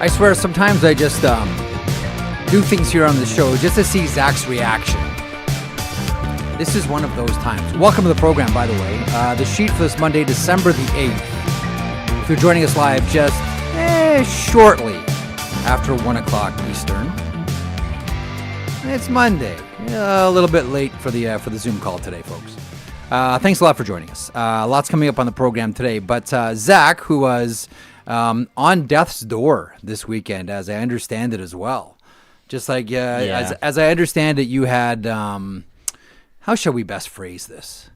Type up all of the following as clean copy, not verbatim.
I swear, sometimes I just do things here on the show just to see Zach's reaction. This is one of those times. Welcome to the program, by the way. The sheet for this Monday, December the 8th. If you're joining us live just shortly after 1 o'clock Eastern. It's Monday. A little bit late for the Zoom call today, folks. Thanks a lot for joining us. Lots coming up on the program today. But Zach, who was on death's door this weekend, as I understand it as well. Just like, as I understand it, you had, how shall we best phrase this?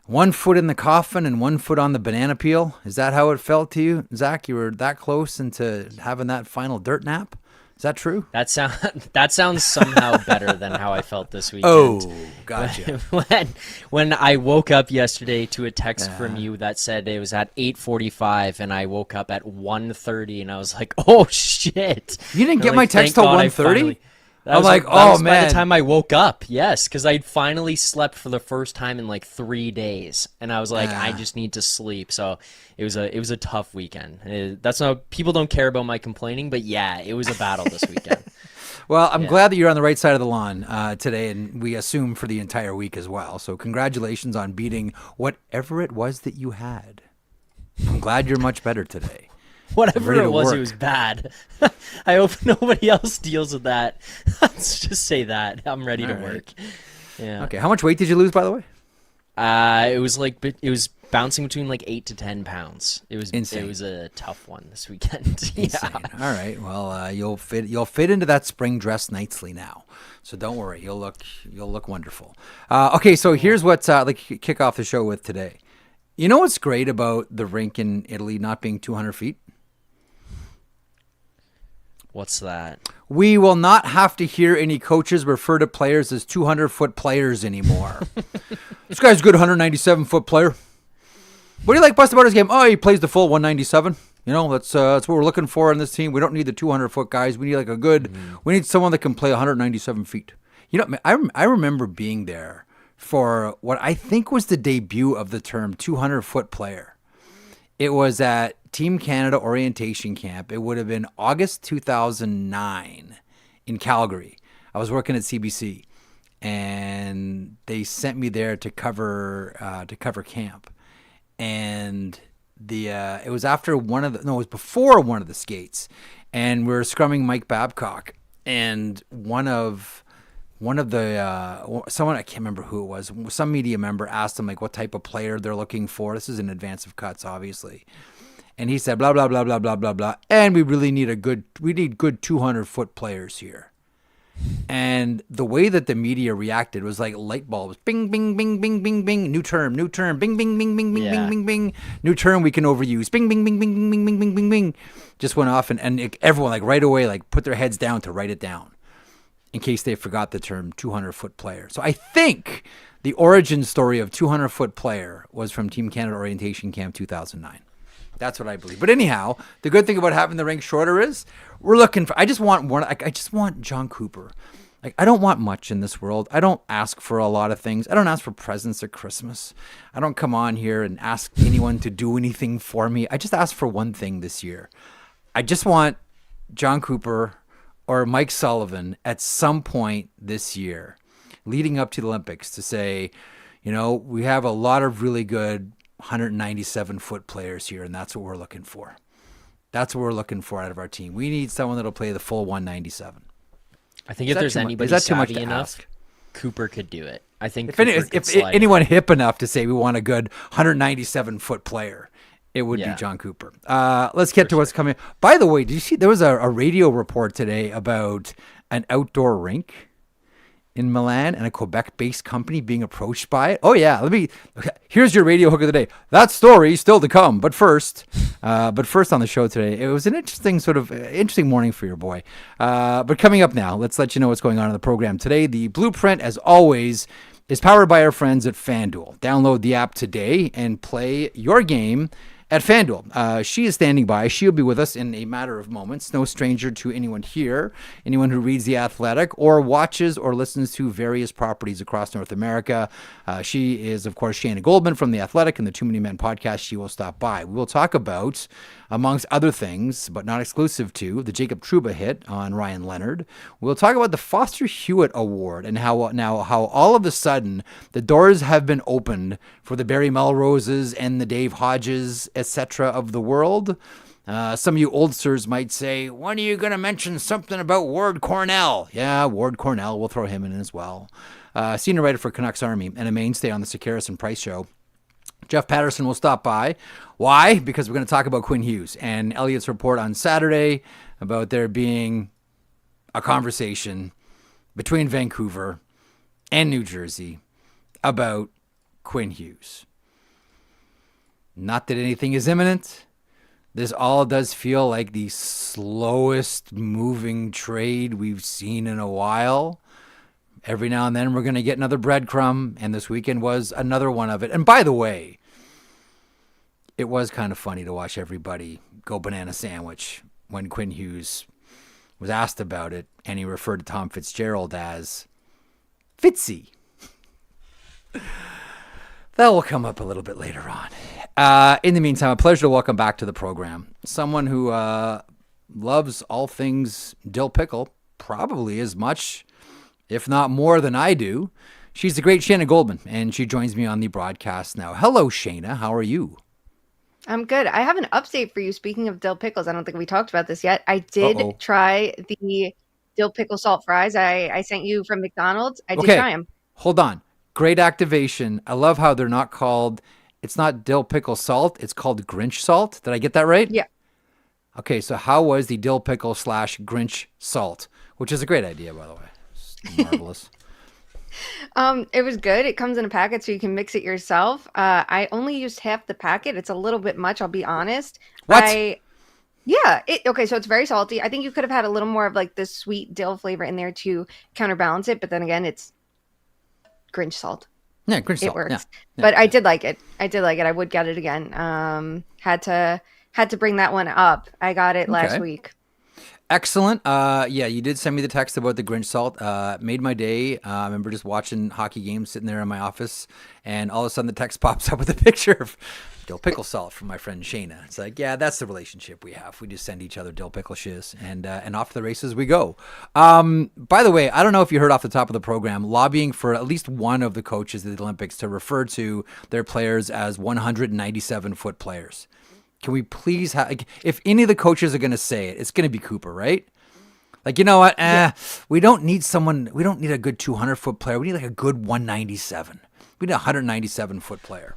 1 foot in the coffin and 1 foot on the banana peel. Is that how it felt to you, Zach? You were that close into having that final dirt nap? Is that true? That sounds somehow better than how I felt this weekend. Oh, gotcha. When I woke up yesterday to a text from you that said it was at 8:45 and I woke up at 1:30 and I was like, oh shit. You didn't get my text till 1:30? I'm like, oh man. By the time I woke up, yes, because I'd finally slept for the first time in like 3 days, and I was like, I just need to sleep. So it was a tough weekend. That's not, people don't care about my complaining, but yeah, it was a battle this weekend. Well, I'm glad that you're on the right side of the lawn today, and we assume for the entire week as well. So congratulations on beating whatever it was that you had. I'm glad you're much better today. Whatever it was, it was bad. I hope nobody else deals with that. Let's just say that. I'm ready to work. Yeah. Okay. How much weight did you lose, by the way? It was bouncing between like 8 to 10 pounds. It was insane. It was a tough one this weekend. Insane. All right. Well, you'll fit into that spring dress nicely now. So don't worry. You'll look wonderful. Okay. So here's what kick off the show with today. You know what's great about the rink in Italy not being 200 feet? What's that? We will not have to hear any coaches refer to players as 200-foot players anymore. This guy's a good 197-foot player. What do you like best about his game? Oh, he plays the full 197. You know, that's what we're looking for in this team. We don't need the 200-foot guys. We need we need someone that can play 197 feet. You know, I remember being there for what I think was the debut of the term 200-foot player. It was at Team Canada orientation camp. It would have been August 2009 in Calgary. I was working at CBC, and they sent me there to cover camp. And it was after it was before one of the skates, and we were scrumming Mike Babcock, and one of the someone, I can't remember who it was, some media member asked him like what type of player they're looking for. This is in advance of cuts, obviously. And he said, blah, blah, blah, blah, blah, blah, blah. And we really need good 200-foot players here. And the way that the media reacted was like light bulbs. Bing, bing, bing, bing, bing, bing. New term. Bing, bing, bing, bing, bing, bing, bing, bing. New term we can overuse. Bing, bing, bing, bing, bing, bing, bing, bing, bing. Just went off, and everyone like right away like put their heads down to write it down in case they forgot the term 200-foot player. So I think the origin story of 200-foot player was from Team Canada Orientation Camp 2009. That's what I believe. But anyhow, the good thing about having the rink shorter is we're looking for, I just want John Cooper. Like, I don't want much in this world. I don't ask for a lot of things. I don't ask for presents at Christmas. I don't come on here and ask anyone to do anything for me. I just ask for one thing this year. I just want John Cooper or Mike Sullivan at some point this year leading up to the Olympics to say, you know, we have a lot of really good 197-foot players here, and that's what we're looking for. That's what we're looking for out of our team. We need someone that'll play the full 197. I think if there's anybody savvy enough, Cooper could do it. I think if anyone hip enough to say we want a good 197-foot player, it would be John Cooper. Let's get to what's coming. By the way, did you see there was a radio report today about an outdoor rink in Milan and a Quebec-based company being approached by it? Oh yeah, here's your radio hook of the day. That story still to come. But first on the show today, it was an interesting morning for your boy. But coming up now, let's let you know what's going on in the program today. The Blueprint, as always, is powered by our friends at FanDuel. Download the app today and play your game at FanDuel. She is standing by. She'll be with us in a matter of moments. No stranger to anyone here, anyone who reads The Athletic or watches or listens to various properties across North America. She is, of course, Shana Goldman from The Athletic and the Too Many Men podcast. She will stop by. We will talk about, amongst other things, but not exclusive to, the Jacob Trouba hit on Ryan Leonard. We'll talk about the Foster Hewitt Award and how all of a sudden the doors have been opened for the Barry Melroses and the Dave Hodges, etc. of the world. Some of you oldsters might say, when are you going to mention something about Ward Cornell? Yeah, Ward Cornell. We'll throw him in as well. Senior writer for Canucks Army and a mainstay on the Sekeres and Price show. Jeff Patterson will stop by. Why? Because we're going to talk about Quinn Hughes and Elliott's report on Saturday about there being a conversation between Vancouver and New Jersey about Quinn Hughes. Not that anything is imminent. This all does feel like the slowest moving trade we've seen in a while. Every now and then we're going to get another breadcrumb, and this weekend was another one of it. And by the way, it was kind of funny to watch everybody go banana sandwich when Quinn Hughes was asked about it, and he referred to Tom Fitzgerald as Fitzy. That will come up a little bit later on. In the meantime, a pleasure to welcome back to the program someone who loves all things dill pickle, probably as much, if not more than I do. She's the great Shayna Goldman, and she joins me on the broadcast now. Hello, Shayna. How are you? I'm good. I have an update for you. Speaking of dill pickles, I don't think we talked about this yet. I did try the dill pickle salt fries I sent you from McDonald's. I did try them. Hold on. Great activation. I love how they're not called, it's not dill pickle salt. It's called Grinch salt. Did I get that right? Yeah. Okay, so how was the dill pickle / Grinch salt? Which is a great idea, by the way. It's marvelous. It was good. It comes in a packet so you can mix it yourself. I only used half the packet. It's a little bit much, I'll be honest. What? Okay, so it's very salty. I think you could have had a little more of like the sweet dill flavor in there to counterbalance it, but then again, it's Grinch salt. Yeah, Grinch salt. It works. Yeah. But I did like it. I would get it again. Had to bring that one up. I got it last week. Excellent. Yeah, you did send me the text about the Grinch salt. Made my day. I remember just watching hockey games, sitting there in my office, and all of a sudden the text pops up with a picture of dill pickle salt from my friend Shayna. It's like, yeah, that's the relationship we have. We just send each other dill pickle shiz, and off to the races we go. By the way, I don't know if you heard off the top of the program, lobbying for at least one of the coaches of the Olympics to refer to their players as 197-foot players. Can we please have, if any of the coaches are going to say it, it's going to be Cooper, right? Like, you know what? We don't need a good 200-foot player. We need like a good 197. We need a 197-foot player.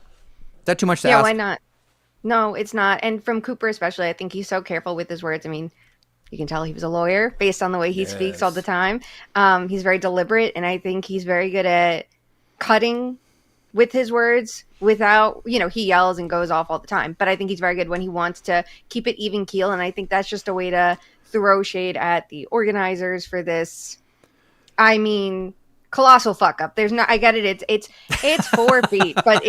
Is that too much to ask? Yeah, why not? No, it's not. And from Cooper especially, I think he's so careful with his words. I mean, you can tell he was a lawyer based on the way he speaks all the time. He's very deliberate, and I think he's very good at cutting with his words without, he yells and goes off all the time. But I think he's very good when he wants to keep it even keel. And I think that's just a way to throw shade at the organizers for this. I mean, colossal fuck up. I get it. It's 4 feet, but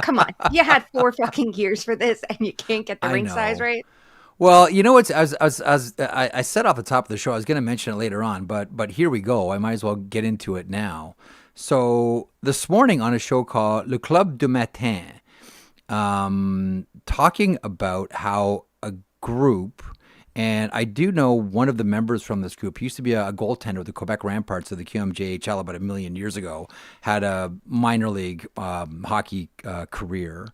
come on. You had 4 fucking years for this and you can't get the rink size right. Well, you know what's as I said off the top of the show, I was going to mention it later on, but here we go. I might as well get into it now. So this morning on a show called Le Club du Matin, talking about how a group, and I do know one of the members from this group, he used to be a goaltender of the Quebec Ramparts of the QMJHL about 1 million years ago, had a minor league hockey career.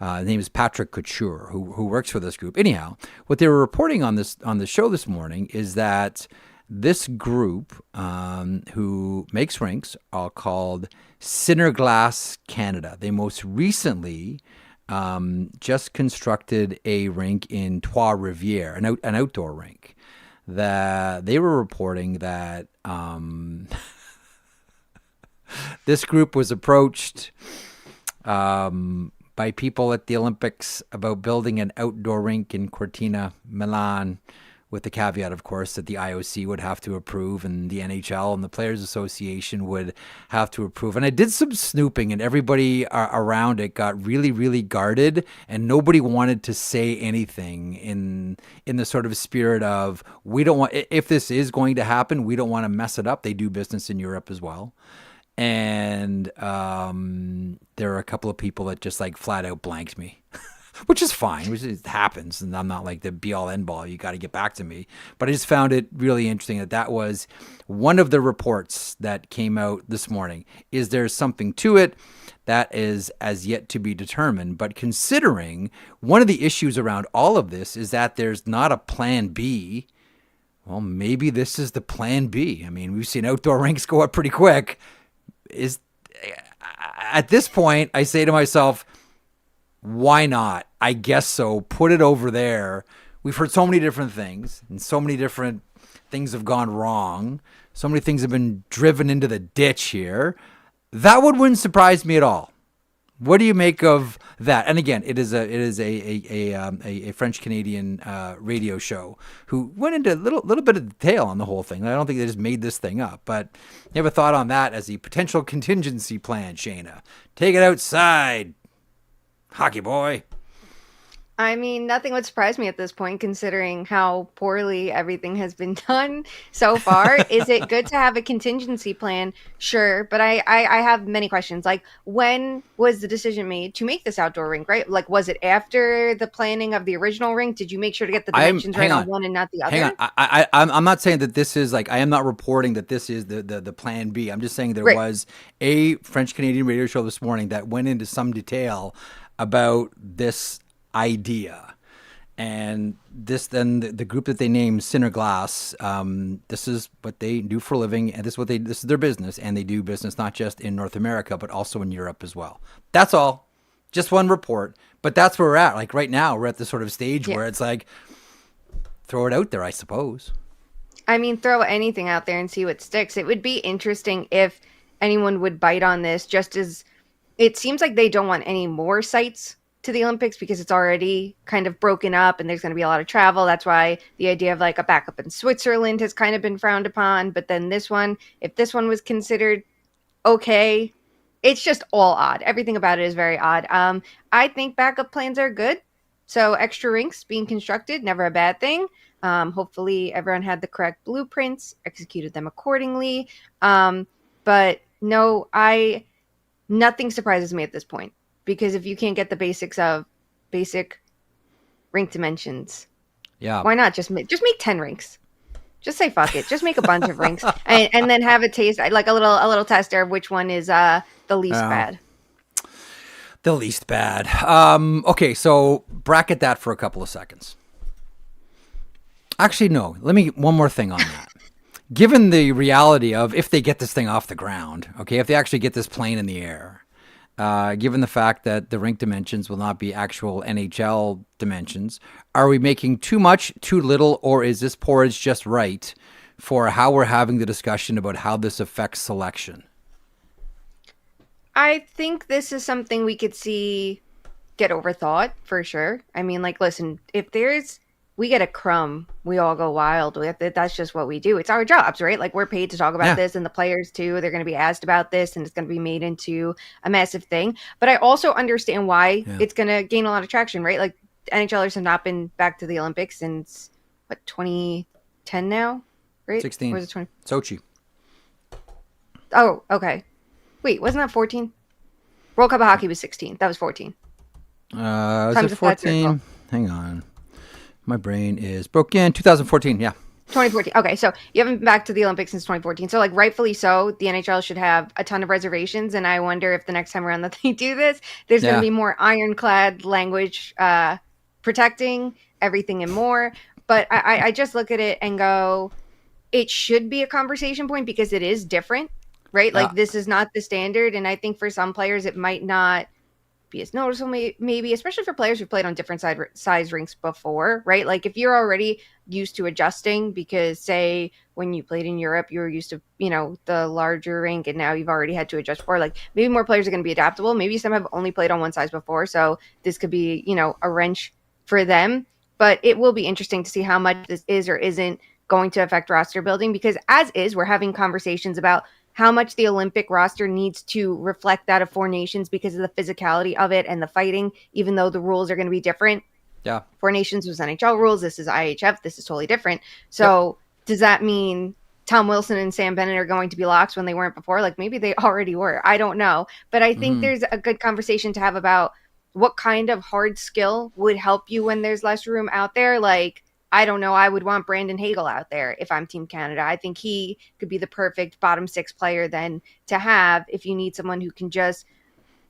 His name is Patrick Couture, who works for this group. Anyhow, what they were reporting on the show this morning is that this group who makes rinks are called Cinderglass Canada. They most recently just constructed a rink in Trois-Rivières, an outdoor rink. That they were reporting that this group was approached by people at the Olympics about building an outdoor rink in Cortina, Milan, with the caveat, of course, that the IOC would have to approve and the NHL and the Players Association would have to approve. And I did some snooping, and everybody around it got really, really guarded, and nobody wanted to say anything in the sort of spirit of, we don't want, if this is going to happen, we don't want to mess it up. They do business in Europe as well. And there are a couple of people that just like flat out blanked me. Which is fine, which it happens, and I'm not like the be-all, end-all, you got to get back to me. But I just found it really interesting that was one of the reports that came out this morning. Is there something to it? That is as yet to be determined. But considering one of the issues around all of this is that there's not a plan B, well, maybe this is the plan B. I mean, we've seen outdoor rinks go up pretty quick. At this point, I say to myself, why not? I guess so. Put it over there. We've heard so many different things, and so many different things have gone wrong. So many things have been driven into the ditch here. That wouldn't surprise me at all. What do you make of that? And again, it is a French Canadian radio show who went into a little bit of detail on the whole thing. I don't think they just made this thing up, but you have a thought on that as a potential contingency plan, Shayna? Take it outside, hockey boy. I mean, nothing would surprise me at this point, considering how poorly everything has been done so far. Is it good to have a contingency plan? Sure. But I have many questions. Like, when was the decision made to make this outdoor rink, right? Like, was it after the planning of the original rink? Did you make sure to get the dimensions right on one and not the other? Hang on. I'm not saying that this is like, I am not reporting that this is the plan B. I'm just saying there was a French Canadian radio show this morning that went into some detail about this idea, and then the group that they named Center Glass, this is what they do for a living, and this is their business, and they do business not just in North America but also in Europe as well. That's all, just one report, but that's where we're at. Like right now, we're at the sort of stage where it's like, throw it out there, I suppose. I mean, throw anything out there and see what sticks. It would be interesting if anyone would bite on this, just as it seems like they don't want any more sites to the Olympics because it's already kind of broken up and there's going to be a lot of travel. That's why the idea of like a backup in Switzerland has kind of been frowned upon. But then this one, if this one was considered okay, it's just all odd. Everything about it is very odd. I think backup plans are good. So extra rinks being constructed, never a bad thing. Hopefully everyone had the correct blueprints, executed them accordingly. But no, nothing surprises me at this point. Because if you can't get the basics of basic rink dimensions, why not just make 10 rinks? Just say fuck it. Just make a bunch of rinks and then have a taste, like a little tester of which one is the least bad. The least bad. Okay, so bracket that for a couple of seconds. Actually, no. Let me one more thing on that. Given the reality of if they get this thing off the ground, okay, if they actually get this plane in the air. Given the fact that the rink dimensions will not be actual NHL dimensions, are we making too much, too little, or is this porridge just right for how we're having the discussion about how this affects selection? I think this is something we could see get overthought for sure. I mean, like, listen, if we get a crumb, we all go wild. That's just what we do. It's our jobs, right? Like, we're paid to talk about this, and the players too. They're going to be asked about this, and it's going to be made into a massive thing. But I also understand why it's going to gain a lot of traction, right? Like, NHLers have not been back to the Olympics since, 2010 now, right? 16. Or was it 20? Sochi. Oh, okay. Wait, wasn't that 14? World Cup of Hockey was 16. That was 14. Was it 14? Hang on. My brain is broken. 2014, yeah. 2014. Okay, so you haven't been back to the Olympics since 2014. So, like, rightfully so, the NHL should have a ton of reservations. And I wonder if the next time around that they do this, there's going to be more ironclad language protecting everything and more. But I just look at it and go, it should be a conversation point because it is different, right? Like, this is not the standard. And I think for some players, it might not be as noticeable, maybe, especially for players who played on different size rinks before, right? Like, if you're already used to adjusting because, say, when you played in Europe, you were used to, the larger rink, and now you've already had to adjust for, like, maybe more players are going to be adaptable. Maybe some have only played on one size before, so this could be, a wrench for them. but it will be interesting to see how much this is or isn't going to affect roster building, because as is, we're having conversations about how much the Olympic roster needs to reflect that of Four Nations because of the physicality of it and the fighting, even though the rules are going to be different. Yeah. Four Nations was NHL rules. This is IHF. This is totally different. So does that mean Tom Wilson and Sam Bennett are going to be locks when they weren't before? Like, maybe they already were. I don't know. But I think there's a good conversation to have about what kind of hard skill would help you when there's less room out there. Like, I don't know. I would want Brandon Hagel out there if I'm Team Canada. I think he could be the perfect bottom six player then to have if you need someone who can just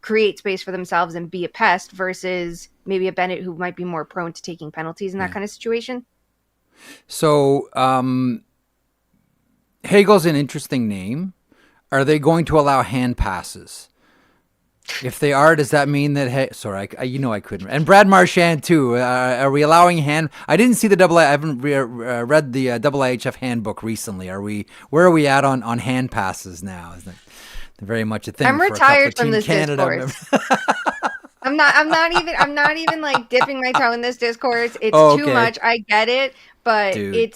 create space for themselves and be a pest versus maybe a Bennett who might be more prone to taking penalties in that kind of situation. So Hagel's an interesting name. Are they going to allow hand passes? If they are, does that mean that? Hey, sorry, I couldn't. And Brad Marchand too. Are we allowing hand? I didn't see the double. I haven't read the IHF handbook recently. Where are we at on hand passes now? Is that very much a thing? I'm for retired a couple of from this Canada discourse. I'm not even like dipping my toe in this discourse. It's too much. I get it, but Dude.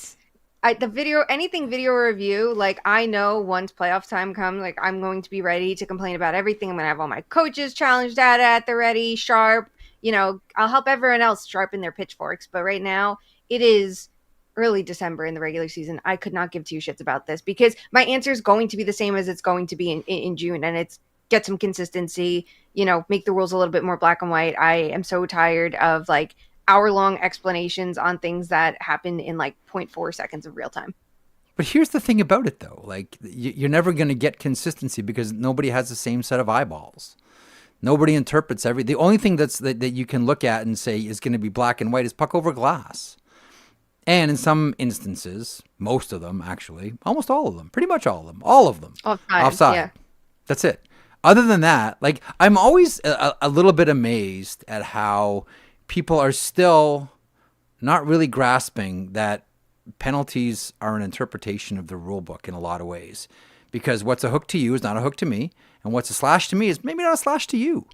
anything video review, like, I know once playoff time comes, like, I'm going to be ready to complain about everything. I'm going to have all my coaches challenge data at the ready, sharp. I'll help everyone else sharpen their pitchforks. But right now, it is early December in the regular season. I could not give two shits about this because my answer is going to be the same as it's going to be in June, and it's get some consistency, make the rules a little bit more black and white. I am so tired of like hour-long explanations on things that happen in like 0.4 seconds of real time. But here's the thing about it, though. Like, you're never going to get consistency because nobody has the same set of eyeballs. Nobody interprets the only thing that you can look at and say is going to be black and white is puck over glass. And in some instances, most of them, actually, almost all of them, pretty much all of them, offside. Yeah. That's it. Other than that, like, I'm always a little bit amazed at how people are still not really grasping that penalties are an interpretation of the rule book in a lot of ways. Because what's a hook to you is not a hook to me, and what's a slash to me is maybe not a slash to you.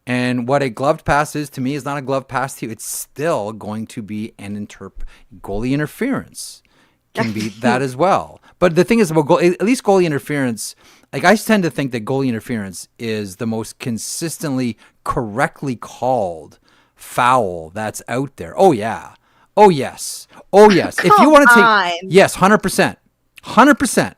And what a gloved pass is to me is not a gloved pass to you. It's still going to be an goalie interference. Can be that as well. But the thing is about at least goalie interference, like, I tend to think that goalie interference is the most consistently correctly called foul that's out there. Oh yeah. Oh yes. Oh yes. If you want to take, yes, 100%. 100%.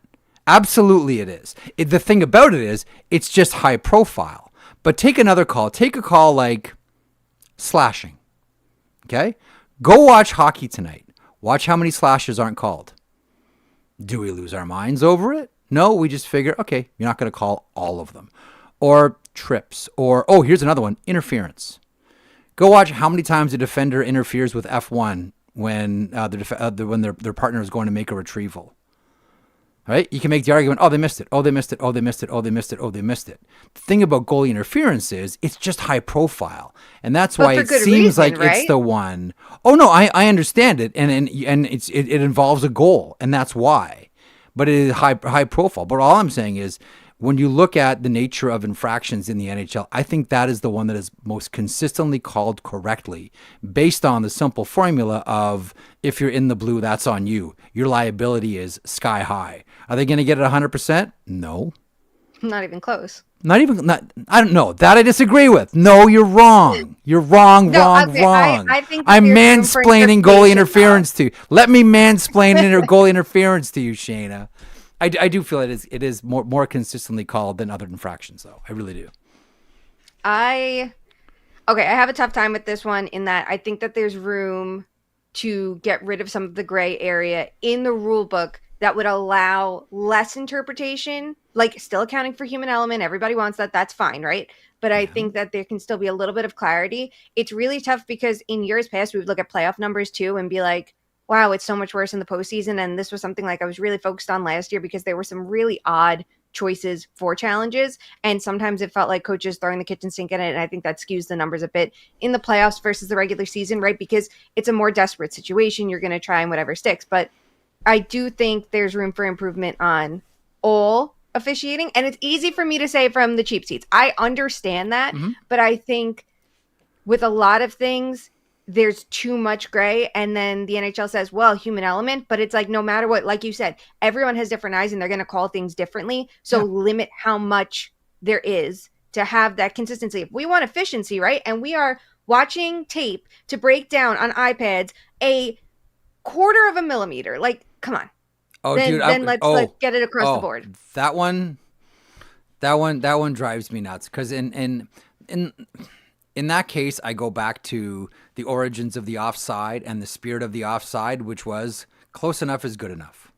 Absolutely it is. The thing about it is it's just high profile. But take another call. Take a call like slashing. Okay? Go watch hockey tonight. Watch how many slashes aren't called. Do we lose our minds over it? No, we just figure, okay, you're not going to call all of them. Or trips. Or, oh, here's another one, interference. Go watch how many times a defender interferes with F1 when their partner is going to make a retrieval. Right? You can make the argument, oh, they missed it. Oh, they missed it. Oh, they missed it. Oh, they missed it. Oh, they missed it. The thing about goalie interference is it's just high profile. And that's why it seems reason, like right? It's the one. Oh, no, I understand it. And it involves a goal. And that's why. But it is high profile. But all I'm saying is when you look at the nature of infractions in the NHL, I think that is the one that is most consistently called correctly based on the simple formula of if you're in the blue, that's on you. Your liability is sky high. Are they going to get it 100%? No. Not even close. I don't know. That I disagree with. No, you're wrong. You're wrong, wrong. I think I'm mansplaining goalie interference to you. Let me mansplain goalie interference to you, Shayna. I do feel it is more consistently called than other infractions, though. I really do. I have a tough time with this one in that I think that there's room to get rid of some of the gray area in the rule book that would allow less interpretation, like still accounting for human element. Everybody wants that. That's fine, right? But I think that there can still be a little bit of clarity. It's really tough because in years past, we would look at playoff numbers too and be like, wow, it's so much worse in the postseason. And this was something like I was really focused on last year because there were some really odd choices for challenges. And sometimes it felt like coaches throwing the kitchen sink at it. And I think that skews the numbers a bit in the playoffs versus the regular season, right? Because it's a more desperate situation. You're going to try and whatever sticks. But I do think there's room for improvement on all officiating. And it's easy for me to say from the cheap seats. I understand that. Mm-hmm. But I think with a lot of things, there's too much gray, and then the NHL says, well, human element, but it's like, no matter what, like you said, everyone has different eyes and they're going to call things differently. So limit how much there is to have that consistency. If we want efficiency, right? And we are watching tape to break down on iPads a quarter of a millimeter. Like, come on. Oh, then, dude, then let's get it across the board. That one drives me nuts, because in that case, I go back to the origins of the offside and the spirit of the offside, which was close enough is good enough.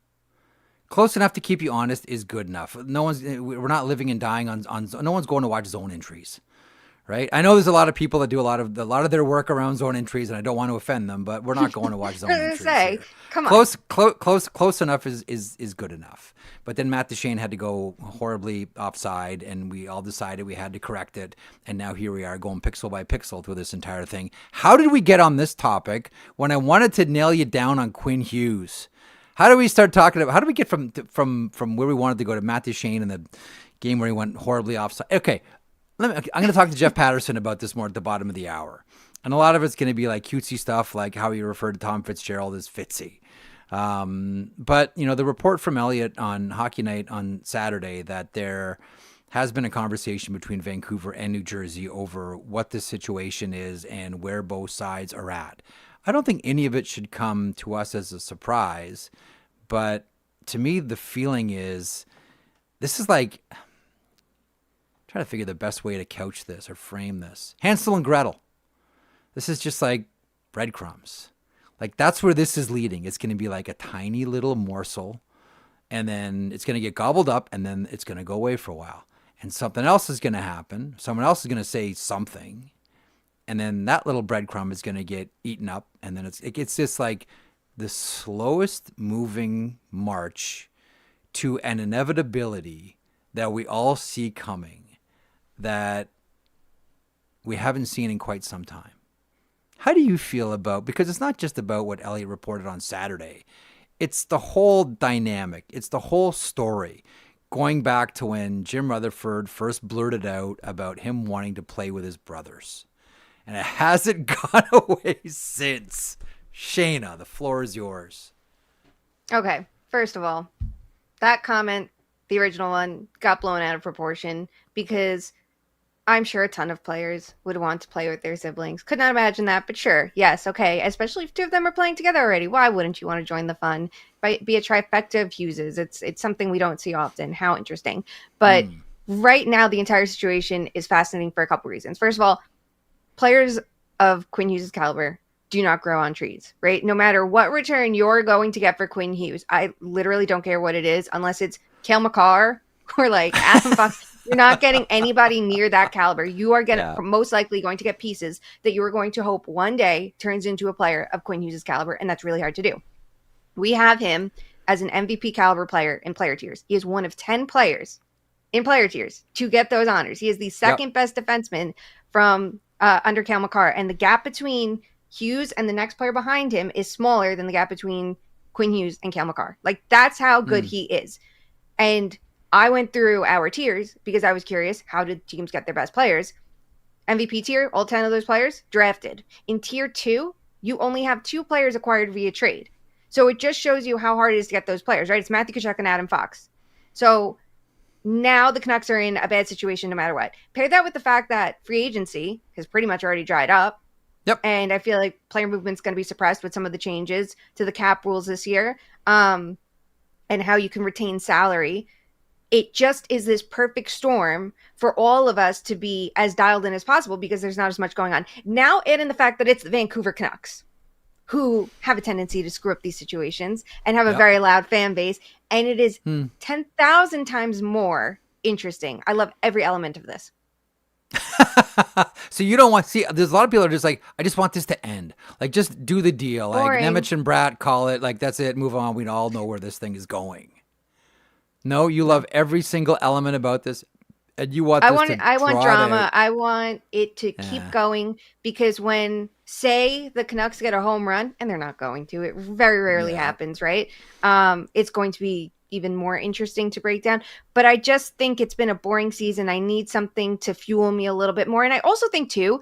Close enough to keep you honest is good enough. We're not living and dying on no one's going to watch zone entries. Right? I know there's a lot of people that do a lot of their work around zone entries, and I don't want to offend them, but we're not going to watch zone entries. Come on. Close enough is good enough. But then Matt Duchene had to go horribly offside, and we all decided we had to correct it. And now here we are going pixel by pixel through this entire thing. How did we get on this topic when I wanted to nail you down on Quinn Hughes? How do we start talking about? How do we get from where we wanted to go to Matt Duchene and the game where he went horribly offside? Okay. I'm going to talk to Jeff Patterson about this more at the bottom of the hour. And a lot of it's going to be like cutesy stuff, like how he referred to Tom Fitzgerald as Fitzy. But, the report from Elliot on Hockey Night on Saturday that there has been a conversation between Vancouver and New Jersey over what the situation is and where both sides are at. I don't think any of it should come to us as a surprise. But to me, the feeling is this is like... trying to figure the best way to couch this or frame this. Hansel and Gretel. This is just like breadcrumbs. Like, that's where this is leading. It's going to be like a tiny little morsel, and then it's going to get gobbled up, and then it's going to go away for a while. And something else is going to happen. Someone else is going to say something, and then that little breadcrumb is going to get eaten up, and then it's just like the slowest moving march to an inevitability that we all see coming, that we haven't seen in quite some time. How do you feel about, because it's not just about what Elliot reported on Saturday, it's the whole dynamic, it's the whole story, going back to when Jim Rutherford first blurted out about him wanting to play with his brothers. And it hasn't gone away since. Shayna, the floor is yours. Okay, first of all, that comment, the original one, got blown out of proportion, because I'm sure a ton of players would want to play with their siblings. Could not imagine that, but sure. Yes, okay. Especially if two of them are playing together already. Why wouldn't you want to join the fun? Be a trifecta of Hugheses. It's something we don't see often. How interesting. But right now, the entire situation is fascinating for a couple reasons. First of all, players of Quinn Hughes' caliber do not grow on trees, right? No matter what return you're going to get for Quinn Hughes, I literally don't care what it is, unless it's Cale Makar or like Adam Fox. You're not getting anybody near that caliber. You are most likely going to get pieces that you are going to hope one day turns into a player of Quinn Hughes' caliber, and that's really hard to do. We have him as an MVP caliber player in player tiers. He is one of 10 players in player tiers to get those honors. He is the second best defenseman from under Cale Makar, and the gap between Hughes and the next player behind him is smaller than the gap between Quinn Hughes and Cale Makar. Like, that's how good he is. And I went through our tiers because I was curious, how did teams get their best players? MVP tier, all 10 of those players drafted. In tier 2, you only have 2 players acquired via trade. So it just shows you how hard it is to get those players, right? It's Matthew Tkachuk and Adam Fox. So now the Canucks are in a bad situation no matter what. Pair that with the fact that free agency has pretty much already dried up. Yep. And I feel like player movement's going to be suppressed with some of the changes to the cap rules this year, and how you can retain salary. It just is this perfect storm for all of us to be as dialed in as possible because there's not as much going on. Now add in the fact that it's the Vancouver Canucks, who have a tendency to screw up these situations and have a very loud fan base. And it is 10,000 times more interesting. I love every element of this. So you don't want to see, there's a lot of people are just like, I just want this to end. Like, just do the deal. Boring. Like Nemec and Bratt call it, like, that's it, move on. We all know where this thing is going. No, you love every single element about this. And you want I want drama. I want it to keep going, because when, say, the Canucks get a home run, and they're not going to, it very rarely happens, right? It's going to be even more interesting to break down. But I just think it's been a boring season. I need something to fuel me a little bit more. And I also think, too,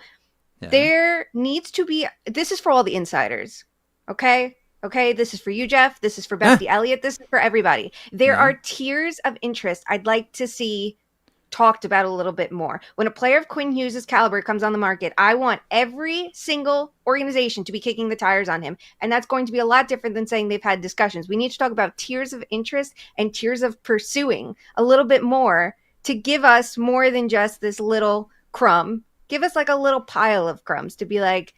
There needs to be, this is for all the insiders, okay? Okay, this is for you, Jeff. This is for Bestie Elliott. This is for everybody. There are tiers of interest I'd like to see talked about a little bit more. When a player of Quinn Hughes' caliber comes on the market, I want every single organization to be kicking the tires on him. And that's going to be a lot different than saying they've had discussions. We need to talk about tiers of interest and tiers of pursuing a little bit more to give us more than just this little crumb. Give us like a little pile of crumbs to be like,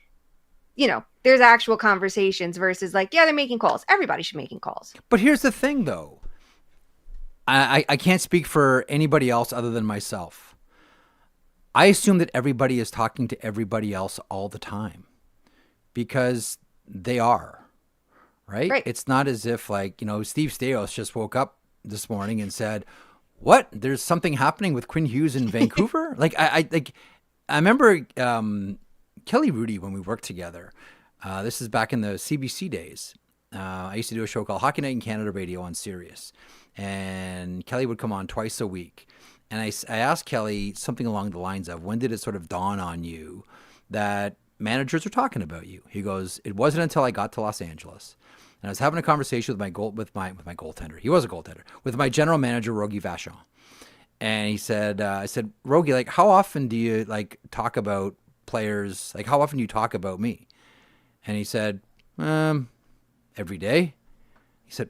you know, there's actual conversations versus like, yeah, they're making calls. Everybody should be making calls. But here's the thing, though. I can't speak for anybody else other than myself. I assume that everybody is talking to everybody else all the time because they are, right? It's not as if like, you know, Steve Staios just woke up this morning and said, what? There's something happening with Quinn Hughes in Vancouver? I remember Kelly Rudy when we worked together. This is back in the CBC days. I used to do a show called Hockey Night in Canada Radio on Sirius. And Kelly would come on twice a week. And I asked Kelly something along the lines of, when did it sort of dawn on you that managers are talking about you? He goes, it wasn't until I got to Los Angeles. And I was having a conversation with my goaltender. He was a goaltender. With my general manager, Rogie Vachon. And he said, I said, Rogie, like, how often do you like talk about players? Like, how often do you talk about me? And he said, every day. He said,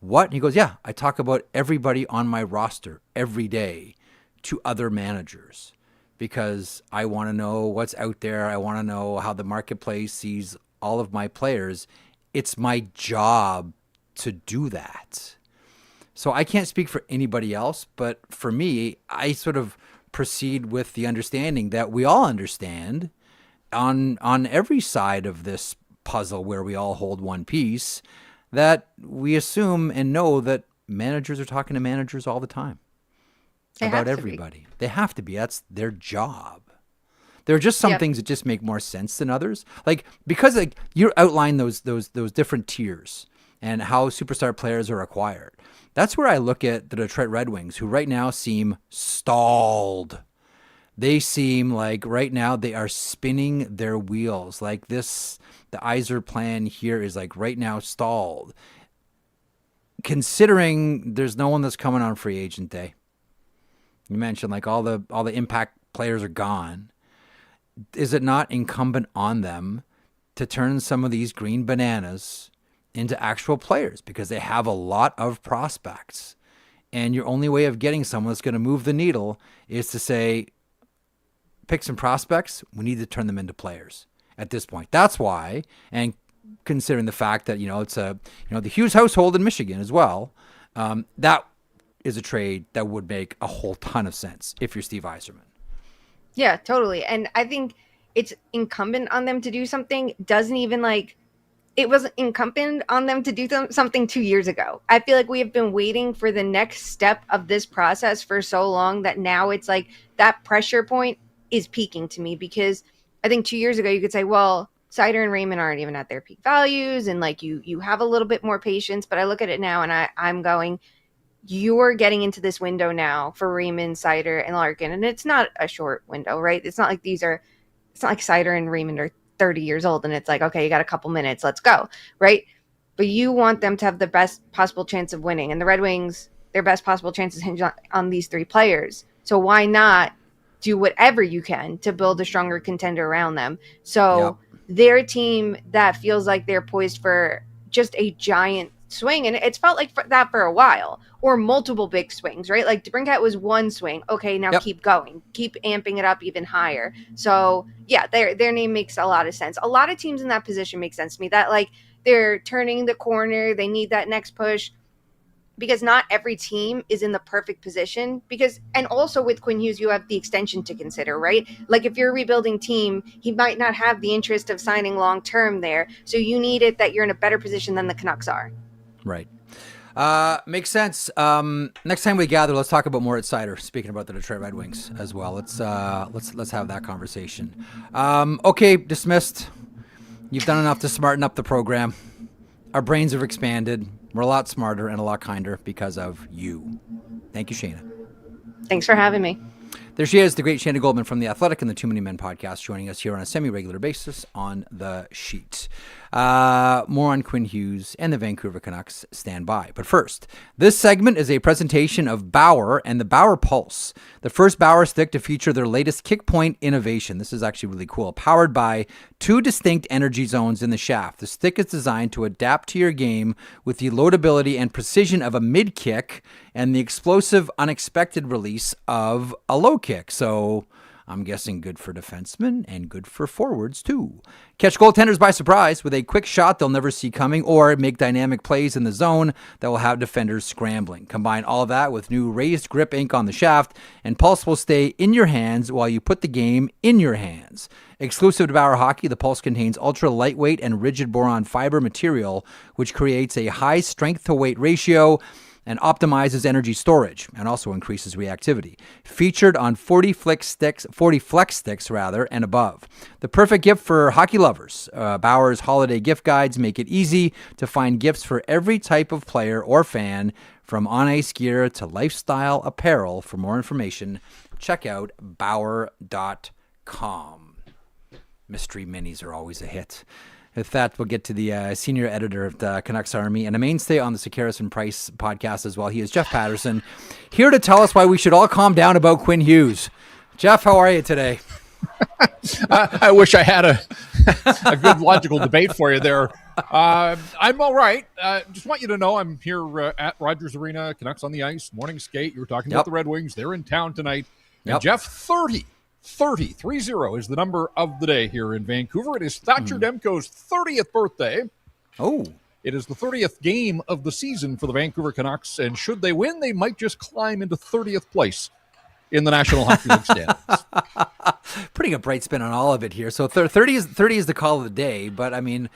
what? And he goes, yeah, I talk about everybody on my roster every day to other managers because I want to know what's out there. I want to know how the marketplace sees all of my players. It's my job to do that. So I can't speak for anybody else, but for me, I sort of proceed with the understanding that we all understand on every side of this puzzle where we all hold one piece, that we assume and know that managers are talking to managers all the time about everybody. They have to be. That's their job. There are just some things that just make more sense than others. Like, because like you outline those different tiers and how superstar players are acquired. That's where I look at the Detroit Red Wings, who right now seem stalled. They seem like right now they are spinning their wheels. Like this, the Yzer plan here is like right now stalled. Considering there's no one that's coming on free agent day. You mentioned like all the impact players are gone. Is it not incumbent on them to turn some of these green bananas into actual players? Because they have a lot of prospects. And your only way of getting someone that's going to move the needle is to say, pick some prospects, we need to turn them into players at this point. That's why, and considering the fact that, it's the Hughes household in Michigan as well, that is a trade that would make a whole ton of sense if you're Steve Yzerman. Yeah, totally. And I think it's incumbent on them to do something. It wasn't incumbent on them to do something 2 years ago. I feel like we have been waiting for the next step of this process for so long that now it's like that pressure point is peaking to me, because I think 2 years ago you could say, well, Seider and Raymond aren't even at their peak values, and like you have a little bit more patience. But I look at it now and I'm going, you're getting into this window now for Raymond, Seider, and Larkin, and it's not a short window, right? It's not like Seider and Raymond are 30 years old and it's like, okay, you got a couple minutes, let's go, right? But you want them to have the best possible chance of winning, and the Red Wings, their best possible chances hinge on these three players. So why not do whatever you can to build a stronger contender around them? So they're a team that feels like they're poised for just a giant swing, and it's felt like that for a while, or multiple big swings, right? Like DeBrincat was one swing. Okay, now keep going, keep amping it up even higher. So yeah, their name makes a lot of sense. A lot of teams in that position make sense to me, that like they're turning the corner, they need that next push, because not every team is in the perfect position. And also with Quinn Hughes, you have the extension to consider, right? Like if you're a rebuilding team, he might not have the interest of signing long-term there. So you need it that you're in a better position than the Canucks are. Right. Makes sense. Next time we gather, let's talk about Moritz Seider, speaking about the Detroit Red Wings as well. Let's have that conversation. Okay, dismissed. You've done enough to smarten up the program. Our brains have expanded. We're a lot smarter and a lot kinder because of you. Thank you, Shayna. Thanks for having me. There she is, the great Shana Goldman from The Athletic and the Too Many Men podcast, joining us here on a semi-regular basis on the sheet. More on Quinn Hughes and the Vancouver Canucks. Stand by. But first, this segment is a presentation of Bauer and the Bauer Pulse, the first Bauer stick to feature their latest kick point innovation. This is actually really cool. Powered by 2 distinct energy zones in the shaft. The stick is designed to adapt to your game with the loadability and precision of a mid kick and the explosive, unexpected release of a low kick. So I'm guessing good for defensemen and good for forwards too. Catch goaltenders by surprise with a quick shot they'll never see coming, or make dynamic plays in the zone that will have defenders scrambling. Combine all of that with new raised grip ink on the shaft, and Pulse will stay in your hands while you put the game in your hands. Exclusive to Bauer Hockey, the Pulse contains ultra lightweight and rigid boron fiber material, which creates a high strength to weight ratio and optimizes energy storage and also increases reactivity. Featured on 40 flex sticks and above. The perfect gift for hockey lovers. Bauer's holiday gift guides make it easy to find gifts for every type of player or fan, from on-ice gear to lifestyle apparel. For more information, check out Bauer.com. Mystery minis are always a hit. With that, we'll get to the senior editor of the Canucks Army and a mainstay on the Sekeres and Price podcast as well. He is Jeff Patterson, here to tell us why we should all calm down about Quinn Hughes. Jeff, how are you today? I wish I had a good logical debate for you there. I'm all right. Just want you to know I'm here at Rogers Arena, Canucks on the ice, morning skate. You were talking about the Red Wings. They're in town tonight. And Jeff, 30 is the number of the day here in Vancouver. It is Thatcher Demko's 30th birthday. Oh. It is the 30th game of the season for the Vancouver Canucks, and should they win, they might just climb into 30th place in the National Hockey League standings. Putting a bright spin on all of it here. So 30 is the call of the day, but I mean,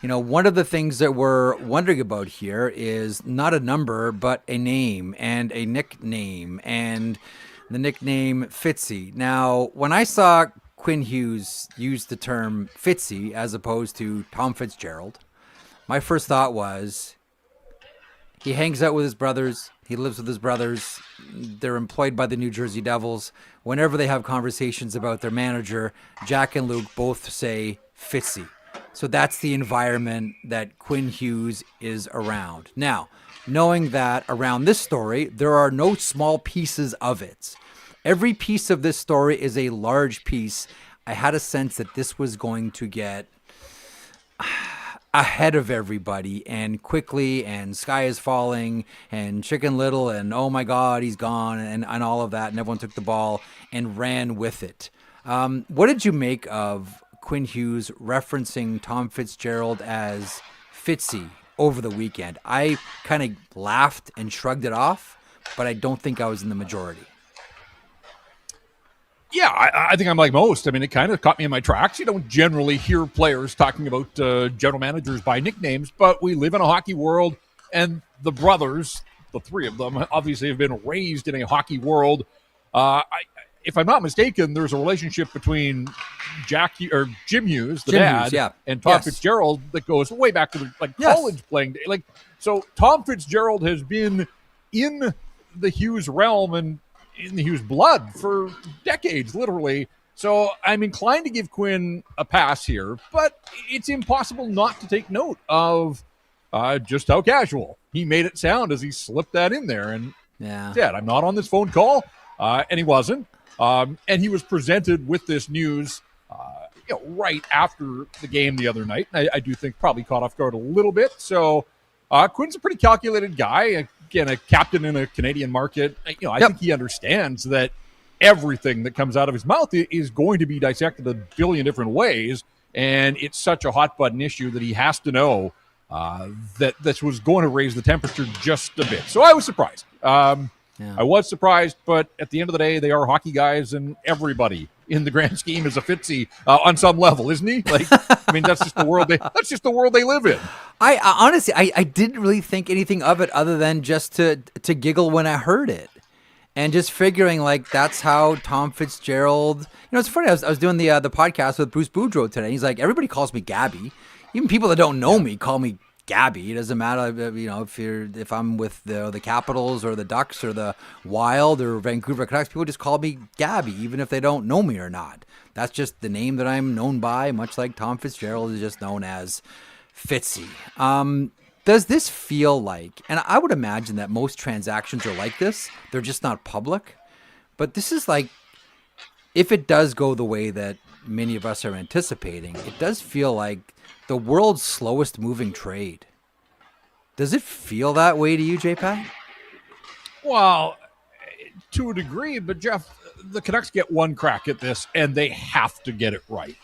you know, one of the things that we're wondering about here is not a number, but a name and a nickname, and the nickname Fitzy. Now, when I saw Quinn Hughes use the term Fitzy as opposed to Tom Fitzgerald, my first thought was he hangs out with his brothers. He lives with his brothers. They're employed by the New Jersey Devils. Whenever they have conversations about their manager, Jack and Luke both say Fitzy. So that's the environment that Quinn Hughes is around. Now, knowing that around this story, there are no small pieces of it. Every piece of this story is a large piece. I had a sense that this was going to get ahead of everybody and quickly, and sky is falling and Chicken Little and oh my God, he's gone and all of that. And everyone took the ball and ran with it. What did you make of Quinn Hughes referencing Tom Fitzgerald as Fitzy over the weekend? I kind of laughed and shrugged it off, but I don't think I was in the majority. Yeah, I think I'm like most. I mean, it kind of caught me in my tracks. You don't generally hear players talking about general managers by nicknames, but we live in a hockey world, and the brothers, the three of them, obviously have been raised in a hockey world. If I'm not mistaken, there's a relationship between Jim Hughes, the dad, and Tom Fitzgerald that goes way back to the college playing day. So Tom Fitzgerald has been in the Hughes realm and in the Hughes blood for decades, literally. So I'm inclined to give Quinn a pass here, but it's impossible not to take note of just how casual he made it sound as he slipped that in there. And said, I'm not on this phone call, and he wasn't. And he was presented with this news right after the game the other night. I do think probably caught off guard a little bit. So Quinn's a pretty calculated guy. Again, a captain in a Canadian market. I think he understands that everything that comes out of his mouth is going to be dissected a billion different ways. And it's such a hot button issue that he has to know that this was going to raise the temperature just a bit. So I was surprised. I was surprised, but at the end of the day, they are hockey guys, and everybody in the grand scheme is a Fitzy on some level, isn't he? That's just the world. That's just the world they live in. I honestly, I didn't really think anything of it other than just to giggle when I heard it, and just figuring that's how Tom Fitzgerald. It's funny. I was doing the podcast with Bruce Boudreau today. He's like, everybody calls me Gabby. Even people that don't know me call me Gabby. It doesn't matter, if I'm with the Capitals or the Ducks or the Wild or Vancouver Canucks, people just call me Gabby, even if they don't know me or not. That's just the name that I'm known by, much like Tom Fitzgerald is just known as Fitzy. Does this feel like, and I would imagine that most transactions are like this, they're just not public, but this is like, if it does go the way that many of us are anticipating, it does feel like the world's slowest moving trade. Does it feel that way to you, J-Pat? Well, to a degree, but Jeff, the Canucks get one crack at this, and they have to get it right.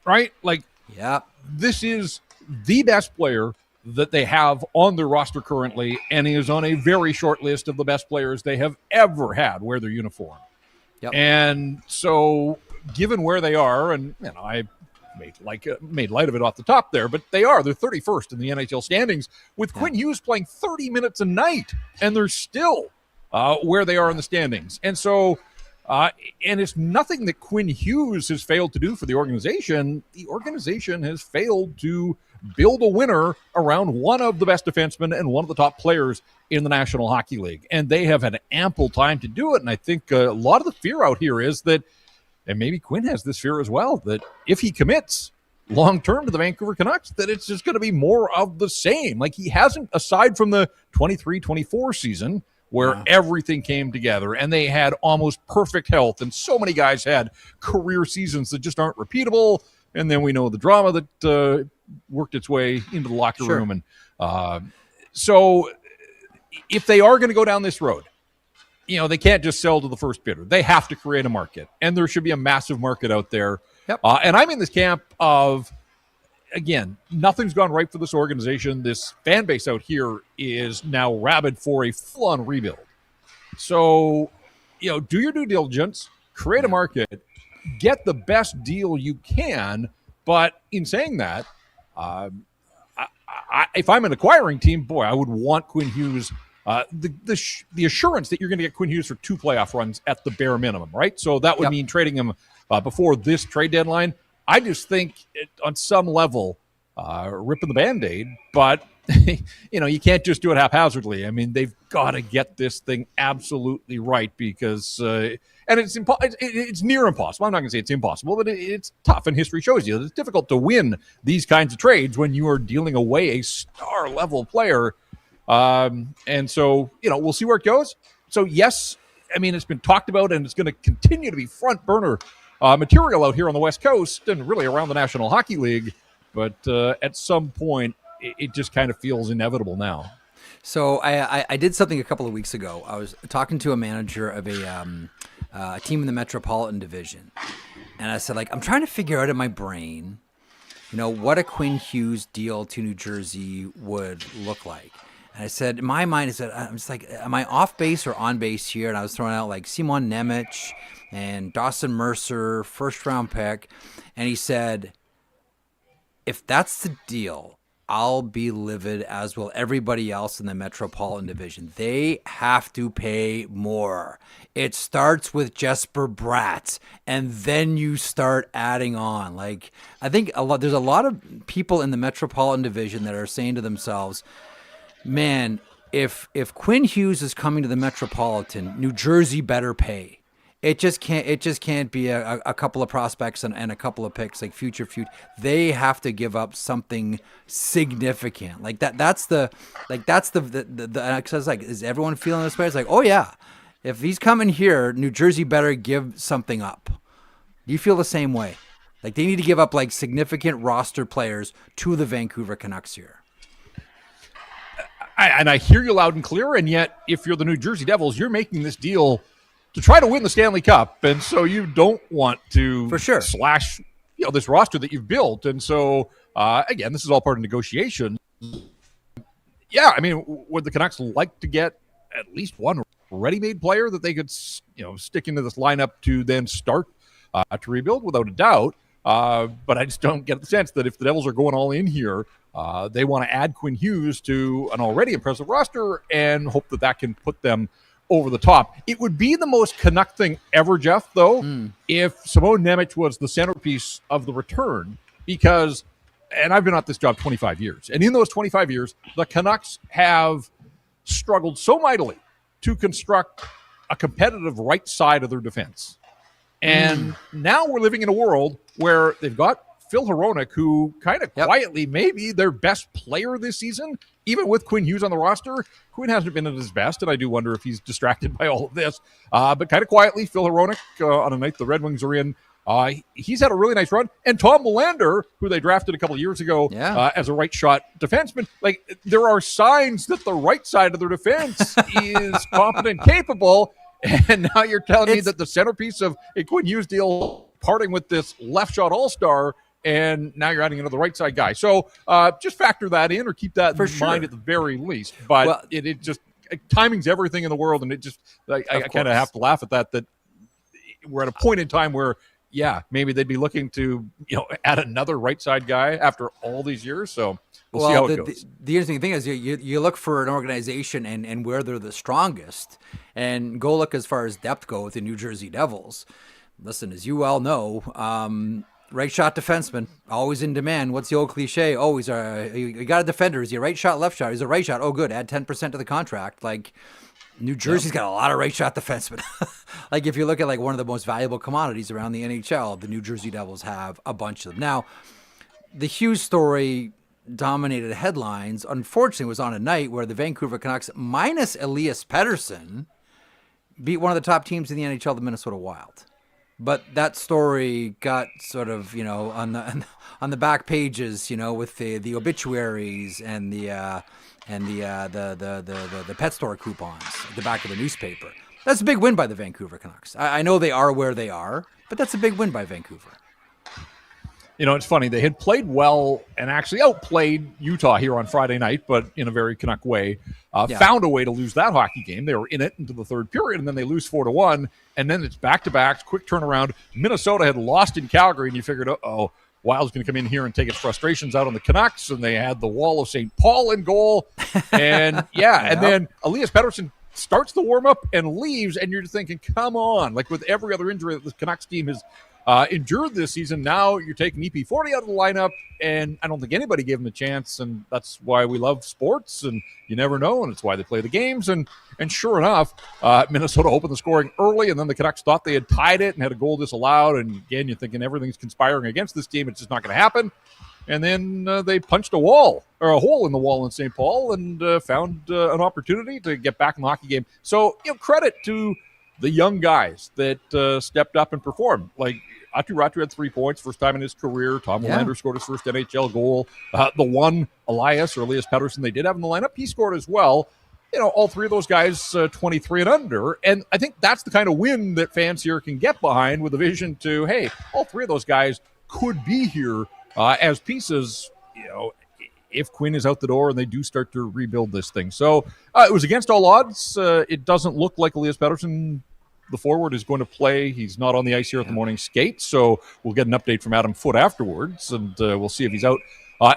Right? Like, yeah, this is the best player that they have on their roster currently, and he is on a very short list of the best players they have ever had wear their uniform. Yep. And so, given where they are, and I made light of it off the top there, but they're 31st in the NHL standings with Quinn Hughes playing 30 minutes a night, and they're still where they are in the standings. And so, and it's nothing that Quinn Hughes has failed to do for the organization. The organization has failed to build a winner around one of the best defensemen and one of the top players in the National Hockey League. And they have had ample time to do it. And I think a lot of the fear out here is that, and maybe Quinn has this fear as well, that if he commits long-term to the Vancouver Canucks, that it's just going to be more of the same. Like, he hasn't, aside from the 23-24 season, where everything came together and they had almost perfect health, and so many guys had career seasons that just aren't repeatable. And then we know the drama that worked its way into the locker room. And so if they are going to go down this road, they can't just sell to the first bidder. They have to create a market, and there should be a massive market out there. Yep. And I'm in this camp of, again, nothing's gone right for this organization. This fan base out here is now rabid for a full-on rebuild. So, do your due diligence, create a market, get the best deal you can. But in saying that, if I'm an acquiring team, boy, I would want Quinn Hughes, the assurance that you're going to get Quinn Hughes for 2 playoff runs at the bare minimum, right? So that would mean trading him before this trade deadline. I just think on some level, ripping the Band-Aid, but you can't just do it haphazardly. I mean, they've got to get this thing absolutely right, because and it's near impossible. I'm not going to say it's impossible, but it's tough, and history shows you that it's difficult to win these kinds of trades when you are dealing away a star-level player. And so, we'll see where it goes. So, yes, I mean, it's been talked about, and it's going to continue to be front burner material out here on the West Coast and really around the National Hockey League. But at some point, it just kind of feels inevitable now. So I did something a couple of weeks ago. I was talking to a manager of a team in the Metropolitan Division. And I said, I'm trying to figure out in my brain, what a Quinn Hughes deal to New Jersey would look like. And I said, in my mind, I'm just like, am I off base or on base here? And I was throwing out Simon Nemec and Dawson Mercer, first round pick. And he said, if that's the deal, I'll be livid, as will everybody else in the Metropolitan Division. They have to pay more. It starts with Jesper Bratt, and then you start adding on. I think there's a lot of people in the Metropolitan Division that are saying to themselves, man, if Quinn Hughes is coming to the Metropolitan, New Jersey better pay. It just can't be a couple of prospects and a couple of picks, future. They have to give up something significant. That's the is everyone feeling this way? It's oh yeah, if he's coming here, New Jersey better give something up. Do you feel the same way? They need to give up significant roster players to the Vancouver Canucks here. I hear you loud and clear, and yet if you're the New Jersey Devils, you're making this deal to try to win the Stanley Cup, and so you don't want to slash this roster that you've built. And so again, this is all part of negotiation. Yeah, I mean, would the Canucks like to get at least one ready-made player that they could stick into this lineup to then start to rebuild? Without a doubt. But I just don't get the sense that if the Devils are going all in here, they want to add Quinn Hughes to an already impressive roster and hope that can put them over the top. It would be the most Canuck thing ever, Jeff, though, if Simon Nemec was the centerpiece of the return, because and I've been at this job 25 years. And in those 25 years, the Canucks have struggled so mightily to construct a competitive right side of their defense. And now we're living in a world where they've got Phil Hronek, who kind of quietly may be their best player this season, even with Quinn Hughes on the roster. Quinn hasn't been at his best, and I do wonder if he's distracted by all of this. But kind of quietly, Phil Hronek, on a night the Red Wings are in, he's had a really nice run. And Tom Melander, who they drafted a couple of years ago as a right shot defenseman, like there are signs that the right side of their defense is competent, capable. And now you're telling me that the centerpiece of a Quinn Hughes deal parting with this left shot all-star, and now you're adding another right side guy. So just factor that in or keep that in mind at the very least. But it just timing's everything in the world, and it just I kind of have to laugh at that we're at a point in time where maybe they'd be looking to add another right side guy after all these years. So we'll see how it goes. The interesting thing is you look for an organization and where they're the strongest, and go look as far as depth go with the New Jersey Devils. Listen, as you well know, right shot defenseman, always in demand. What's the old cliche? Oh, you got a defender. Is he a right shot, left shot? He's a right shot. Oh, good. Add 10% to the contract. Like, New Jersey's got a lot of right shot defensemen. Like, if you look at like one of the most valuable commodities around the NHL, the New Jersey Devils have a bunch of them. Now, the Hughes story dominated headlines. Unfortunately, it was on a night where the Vancouver Canucks, minus Elias Patterson, beat one of the top teams in the NHL, the Minnesota Wild. But that story got sort of, on the back pages, with the obituaries and the pet store coupons at the back of the newspaper. That's a big win by the Vancouver Canucks. I know they are where they are, but that's a big win by Vancouver. It's funny. They had played well and actually outplayed Utah here on Friday night, but in a very Canuck way. Found a way to lose that hockey game. They were in it into the third period, and then they lose 4-1. And then it's back-to-backs, quick turnaround. Minnesota had lost in Calgary, and you figured, Wild's going to come in here and take its frustrations out on the Canucks, and they had the wall of St. Paul in goal. And, and then Elias Patterson starts the warm-up and leaves, and you're just thinking, come on. Like with every other injury that the Canucks team has endured this season, now you're taking EP40 out of the lineup, and I don't think anybody gave him a chance, and that's why we love sports, and you never know, and it's why they play the games, and sure enough, Minnesota opened the scoring early, and then the Canucks thought they had tied it and had a goal disallowed, and again, you're thinking everything's conspiring against this team, it's just not going to happen, and then they punched a hole in the wall in St. Paul, and found an opportunity to get back in the hockey game. So, credit to the young guys that stepped up and performed. Like, Atu Ratu had 3 points, first time in his career. Tom Melander scored his first NHL goal. The one Elias Patterson they did have in the lineup, he scored as well. All three of those guys 23 and under. And I think that's the kind of win that fans here can get behind, with a vision to, hey, all three of those guys could be here as pieces, if Quinn is out the door and they do start to rebuild this thing. So it was against all odds. It doesn't look like Elias Patterson, the forward, is going to play. He's not on the ice here at the morning skate, so we'll get an update from Adam Foote afterwards, and we'll see if he's out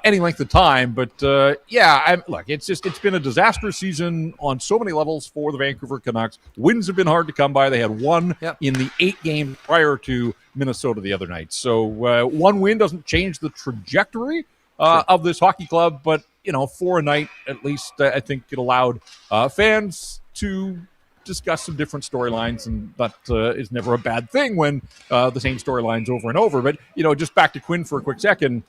any length of time. But look, it's been a disastrous season on so many levels for the Vancouver Canucks. Wins have been hard to come by. They had one in the 8 games prior to Minnesota the other night. So one win doesn't change the trajectory of this hockey club, but for a night at least, I think it allowed fans to discuss some different storylines, and that is never a bad thing when the same storylines over and over. But just back to Quinn for a quick second.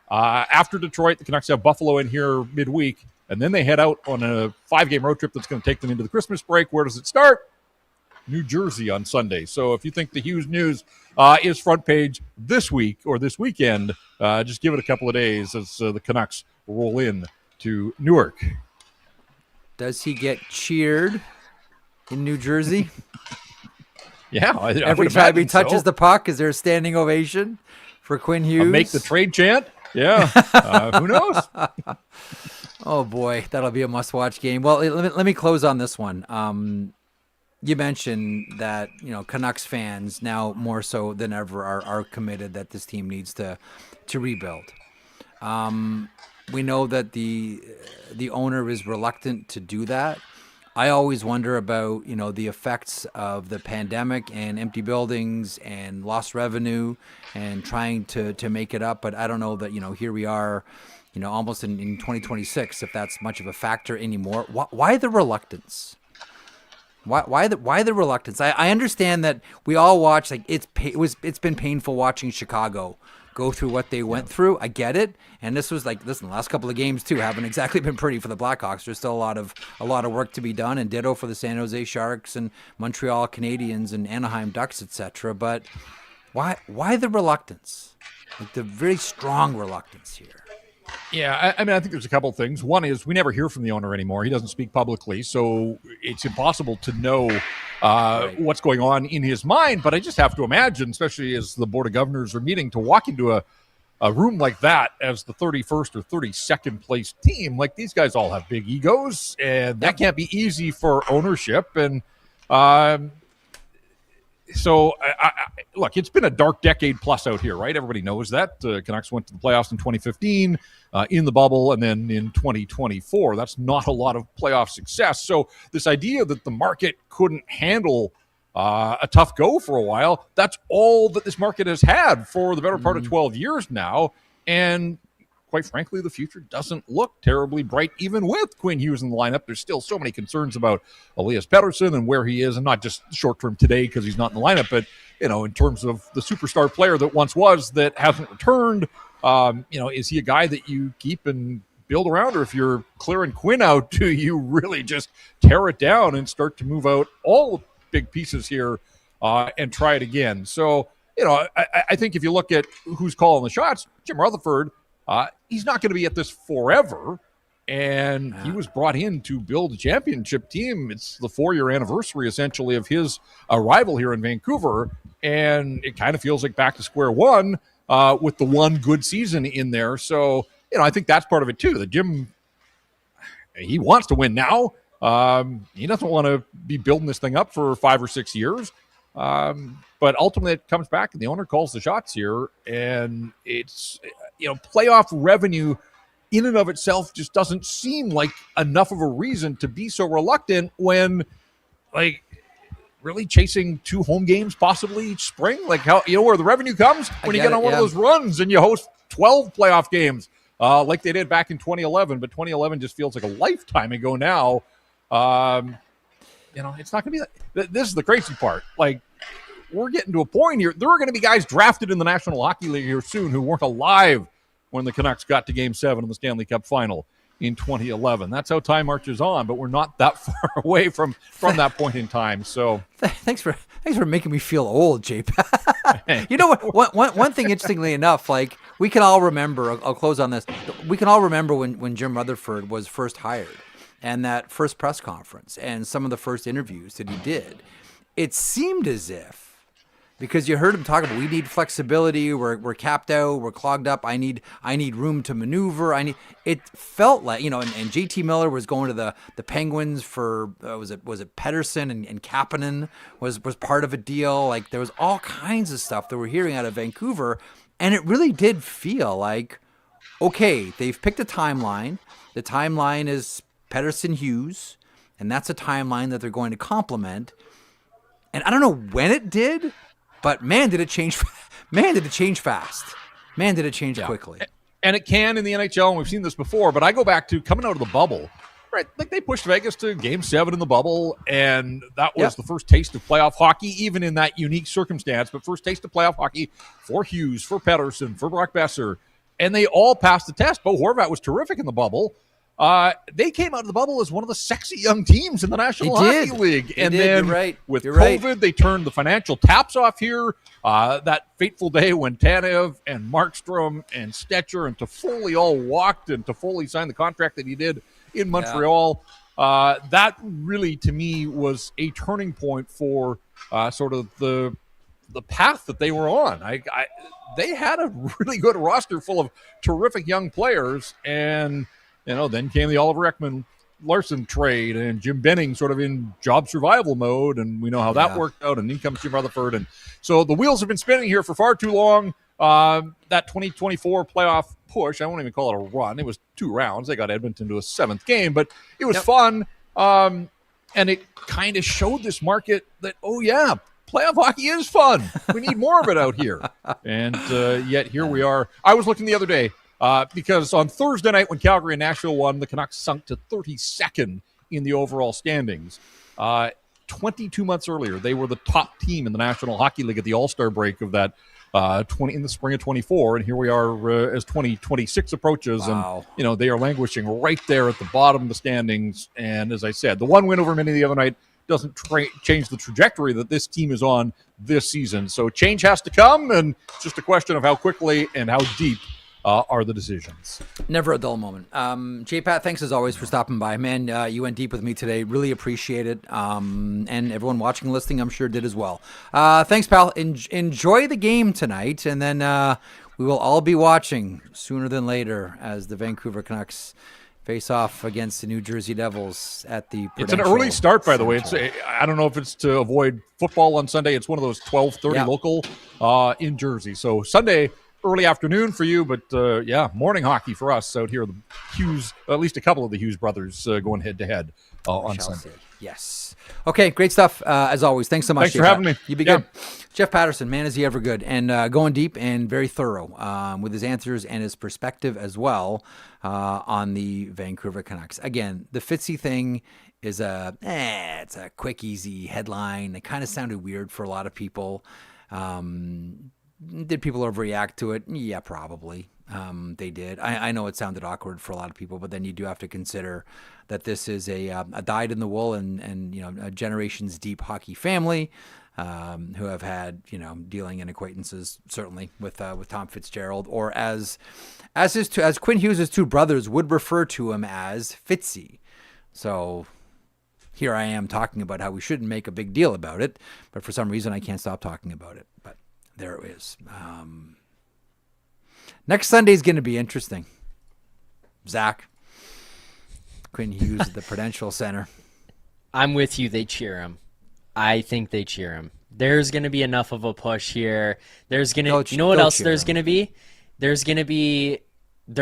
After Detroit, the Canucks have Buffalo in here midweek, and then they head out on a 5-game road trip that's going to take them into the Christmas break. Where does it start? New Jersey on Sunday. So if you think the Hughes news is front page this week or this weekend, just give it a couple of days as the Canucks roll in to Newark. Does he get cheered in New Jersey? Every time he touches the puck, is there a standing ovation for Quinn Hughes? Make the trade chant? Yeah. Who knows? Oh, boy. That'll be a must-watch game. Well, let me close on this one. You mentioned that, Canucks fans now more so than ever are committed that this team needs to rebuild. We know that the owner is reluctant to do that. I always wonder about, the effects of the pandemic and empty buildings and lost revenue and trying to make it up. But I don't know that, here we are, almost in 2026, if that's much of a factor anymore. Why the reluctance? Why the reluctance? I understand that we all watch, like it's been painful watching Chicago go through what they went through. I get it, and this was like, listen, the last couple of games too haven't exactly been pretty for the Blackhawks. There's still a lot of work to be done, and ditto for the San Jose Sharks and Montreal Canadiens and Anaheim Ducks, etc. But why the reluctance? Like the very strong reluctance here. Yeah, I mean, I think there's a couple of things. One is we never hear from the owner anymore. He doesn't speak publicly, so it's impossible to know what's going on in his mind. But I just have to imagine, especially as the Board of Governors are meeting, to walk into a room like that as the 31st or 32nd place team. Like, these guys all have big egos, and that can't be easy for ownership. And so, look, it's been a dark decade plus out here, right? Everybody knows that. Canucks went to the playoffs in 2015, in the bubble, and then in 2024. That's not a lot of playoff success. So this idea that the market couldn't handle a tough go for a while, that's all that this market has had for the better part of 12 years now. And quite frankly, the future doesn't look terribly bright, even with Quinn Hughes in the lineup. There's still so many concerns about Elias Patterson and where he is, and not just short-term today because he's not in the lineup, but, in terms of the superstar player that once was that hasn't returned. Is he a guy that you keep and build around, or if you're clearing Quinn out, do you really just tear it down and start to move out all big pieces here and try it again? So, I think if you look at who's calling the shots, Jim Rutherford, he's not going to be at this forever, and he was brought in to build a championship team. It's the 4-year anniversary, essentially, of his arrival here in Vancouver, and it kind of feels like back to square one with the one good season in there. So, I think that's part of it, too. The Jim, he wants to win now. He doesn't want to be building this thing up for 5 or 6 years. But ultimately it comes back and the owner calls the shots here, and it's, playoff revenue in and of itself just doesn't seem like enough of a reason to be so reluctant when, like, really chasing 2 home games possibly each spring. Like, how, where the revenue comes when you get on one of those runs and you host 12 playoff games like they did back in 2011, but 2011 just feels like a lifetime ago now. It's not going to be that. This is the crazy part. Like, we're getting to a point here. There are going to be guys drafted in the National Hockey League here soon who weren't alive when the Canucks got to Game 7 of the Stanley Cup Final in 2011. That's how time marches on, but we're not that far away from that point in time. So thanks for making me feel old, JP. You know what? One thing, interestingly enough, like, we can all remember. I'll close on this. We can all remember when Jim Rutherford was first hired, and that first press conference, and some of the first interviews that he did. It seemed as if, because you heard him talk about, we need flexibility, we're capped out, we're clogged up, I need room to maneuver. It felt like, and JT Miller was going to the Penguins for was it Patterson and Kapanen was part of a deal. Like, there was all kinds of stuff that we're hearing out of Vancouver, and it really did feel like, okay, they've picked a timeline. The timeline is Patterson Hughes, and that's a timeline that they're going to complement. And I don't know when it did, but man, did it change. Man, did it change fast. Man, did it change quickly. And it can in the NHL, and we've seen this before, but I go back to coming out of the bubble, right? Like, they pushed Vegas to Game 7 in the bubble, and that was the first taste of playoff hockey, even in that unique circumstance, but first taste of playoff hockey for Hughes, for Patterson, for Brock Besser, and they all passed the test. Bo Horvat was terrific in the bubble. They came out of the bubble as one of the sexy young teams in the National Hockey League. And then with COVID, they turned the financial taps off here. That fateful day when Tanev and Markstrom and Stetcher and Toffoli all walked, and Toffoli signed the contract that he did in Montreal. That really, to me, was a turning point for sort of the path that they were on. They had a really good roster full of terrific young players, and then came the Oliver Ekman-Larson trade, and Jim Benning sort of in job survival mode, and we know how that worked out, and then comes Jim Rutherford. And so the wheels have been spinning here for far too long. That 2024 playoff push, I won't even call it a run. It was 2 rounds. They got Edmonton to a 7th game, but it was fun. And And it kind of showed this market that, oh, yeah, playoff hockey is fun. We need more of it out here. And yet here we are. I was looking the other day because on Thursday night when Calgary and Nashville won, the Canucks sunk to 32nd in the overall standings. 22 months earlier, they were the top team in the National Hockey League at the All-Star break of that in the spring of 24, and here we are as 2026 approaches, Wow. and they are languishing right there at the bottom of the standings. And as I said, the one win over Mini the other night doesn't change the trajectory that this team is on this season. So change has to come, and it's just a question of how quickly and how deep are the decisions. Never a dull moment. J-Pat, thanks as always for stopping by. Man, you went deep with me today. Really appreciate it. And everyone watching and listening, I'm sure, did as well. Thanks, pal. Enjoy the game tonight. And then we will all be watching sooner than later as the Vancouver Canucks face off against the New Jersey Devils at the It's an early start, by the way. I don't know if it's to avoid football on Sunday. It's one of those 12:30 local in Jersey. So Sunday, early afternoon for you, but morning hockey for us out here. The Hughes, at least a couple of the Hughes brothers going head-to-head on Sunday. Yes. Okay, great stuff as always. Thanks so much. Thanks for having me. You be good. Jeff Patterson, man, is he ever good. And going deep and very thorough with his answers and his perspective as well on the Vancouver Canucks. Again, the Fitzy thing is it's a quick, easy headline. It kind of sounded weird for a lot of people. Did people overreact to it? Yeah, probably. They did. I know it sounded awkward for a lot of people, but then you do have to consider that this is a dyed-in-the-wool and a generations deep hockey family who have had dealing and acquaintances certainly with Tom Fitzgerald, or as Quinn Hughes' two brothers would refer to him as Fitzy. So here I am talking about how we shouldn't make a big deal about it, but for some reason I can't stop talking about it. But there it is. Next Sunday is going to be interesting. Zach, Quinn Hughes at the Prudential Center. I'm with you. They cheer him. I think they cheer him. There's going to be enough of a push here. There's going to, you know what else there's going to be? There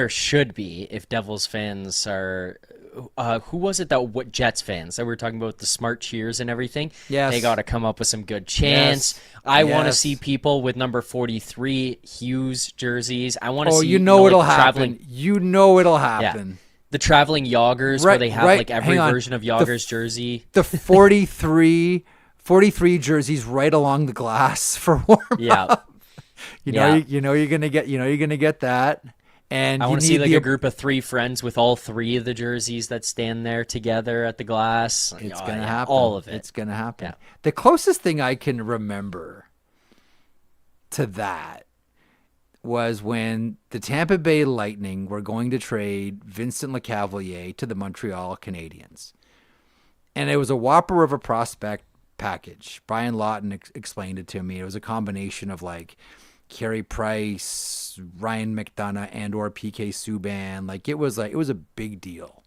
should be, if Devils fans are, who was it what Jets fans that we were talking about, the smart cheers and everything? Yes. They got to come up with some good chants. Yes. I want to see people with number 43 Hughes jerseys. I want to see it'll happen. It'll happen. Yeah. The traveling Yoggers where they have like every version of Yoggers jersey. The 43 jerseys right along the glass for warm up. Yeah. You're going to get that. And I want to see like a group of 3 friends with all 3 of the jerseys that stand there together at the glass. It's going to happen. All of it. It's going to happen. Yeah. The closest thing I can remember to that was when the Tampa Bay Lightning were going to trade Vincent Lecavalier to the Montreal Canadiens. And it was a whopper of a prospect package. Brian Lawton explained it to me. It was a combination of like Carey Price, Ryan McDonough, and or PK Subban. Like it was a big deal.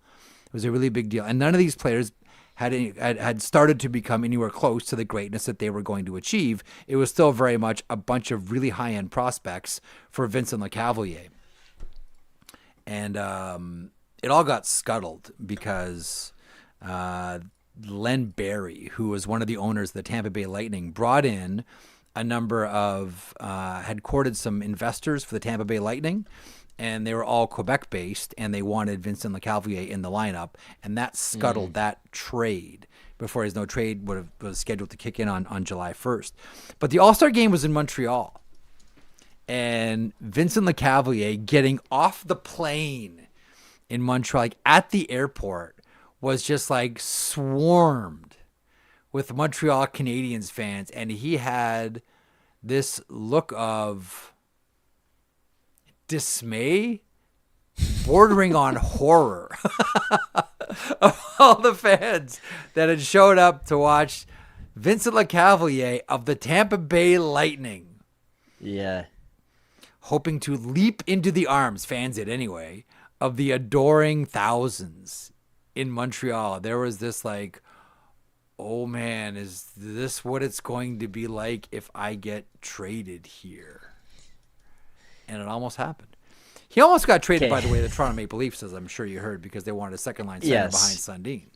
It was a really big deal. And none of these players had started to become anywhere close to the greatness that they were going to achieve. It was still very much a bunch of really high-end prospects for Vincent Lecavalier. And it all got scuttled because Len Barry, who was one of the owners of the Tampa Bay Lightning, brought in a number of, had courted some investors for the Tampa Bay Lightning, and they were all Quebec-based, and they wanted Vincent Lecavalier in the lineup, and that scuttled that trade before his no trade was scheduled to kick in on July 1st. But the All-Star game was in Montreal, and Vincent Lecavalier getting off the plane in Montreal, like at the airport, was just like swarmed with Montreal Canadiens fans, and he had this look of dismay bordering on horror of all the fans that had showed up to watch Vincent Lecavalier of the Tampa Bay Lightning. Yeah. Hoping to leap into the arms, fans did anyway, of the adoring thousands in Montreal. There was this like, oh man, is this what it's going to be like if I get traded here? And it almost happened. He almost got traded, by the way, the Toronto Maple Leafs, as I'm sure you heard, because they wanted a second line center behind Sundin.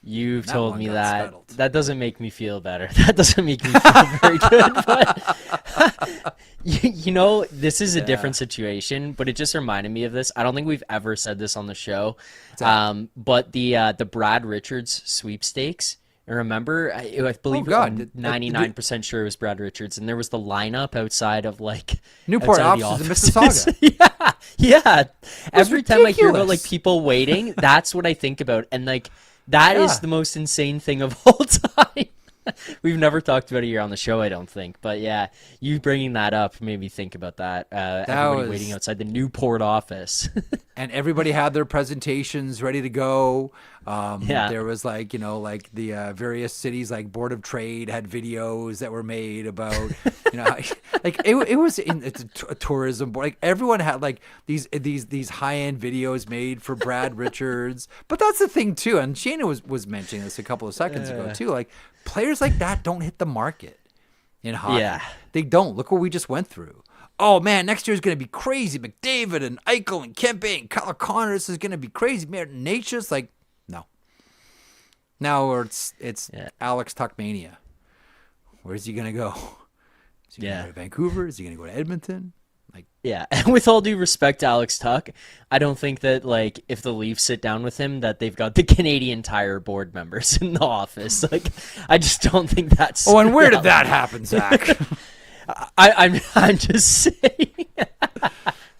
You've That told one me got that. settled. That doesn't make me feel better. That doesn't make me feel very good. But you know, this is a different situation, but it just reminded me of this. I don't think we've ever said this on the show. But the Brad Richards sweepstakes. And remember, I believe Oh, God. 99% sure it was Brad Richards, and there was the lineup outside of like Newport outside offices the in Mississauga. yeah. Every time I hear about like ridiculous. people waiting, that's what I think about, and like that is Yeah. the most insane thing of all time. We've never talked about it here on the show, I don't think, but yeah, you bringing that up made me think about that. Everybody waiting outside the Newport office. And everybody had their presentations ready to go. Yeah. There was like, like the various cities, like Board of Trade had videos that were made about, like it was it's a tourism board. Like everyone had like these high-end videos made for Brad Richards. But that's the thing too. And Shayna was mentioning this a couple of seconds ago too. Like players like that don't hit the market in hockey. Yeah. They don't. Look what we just went through. Oh man, next year's going to be crazy. McDavid and Eichel and Kempe and Kyle Connor, this is going to be crazy. Man, Nature's like, no. Now it's Alex Tuckmania. Where's he going to go? Is he going to go to Vancouver? Is he going to go to Edmonton? Like, Yeah, and with all due respect to Alex Tuck, I don't think that like if the Leafs sit down with him that they've got the Canadian Tire board members in the office. Like, I just don't think that's. oh, and where did that happen, Zach? I'm just saying.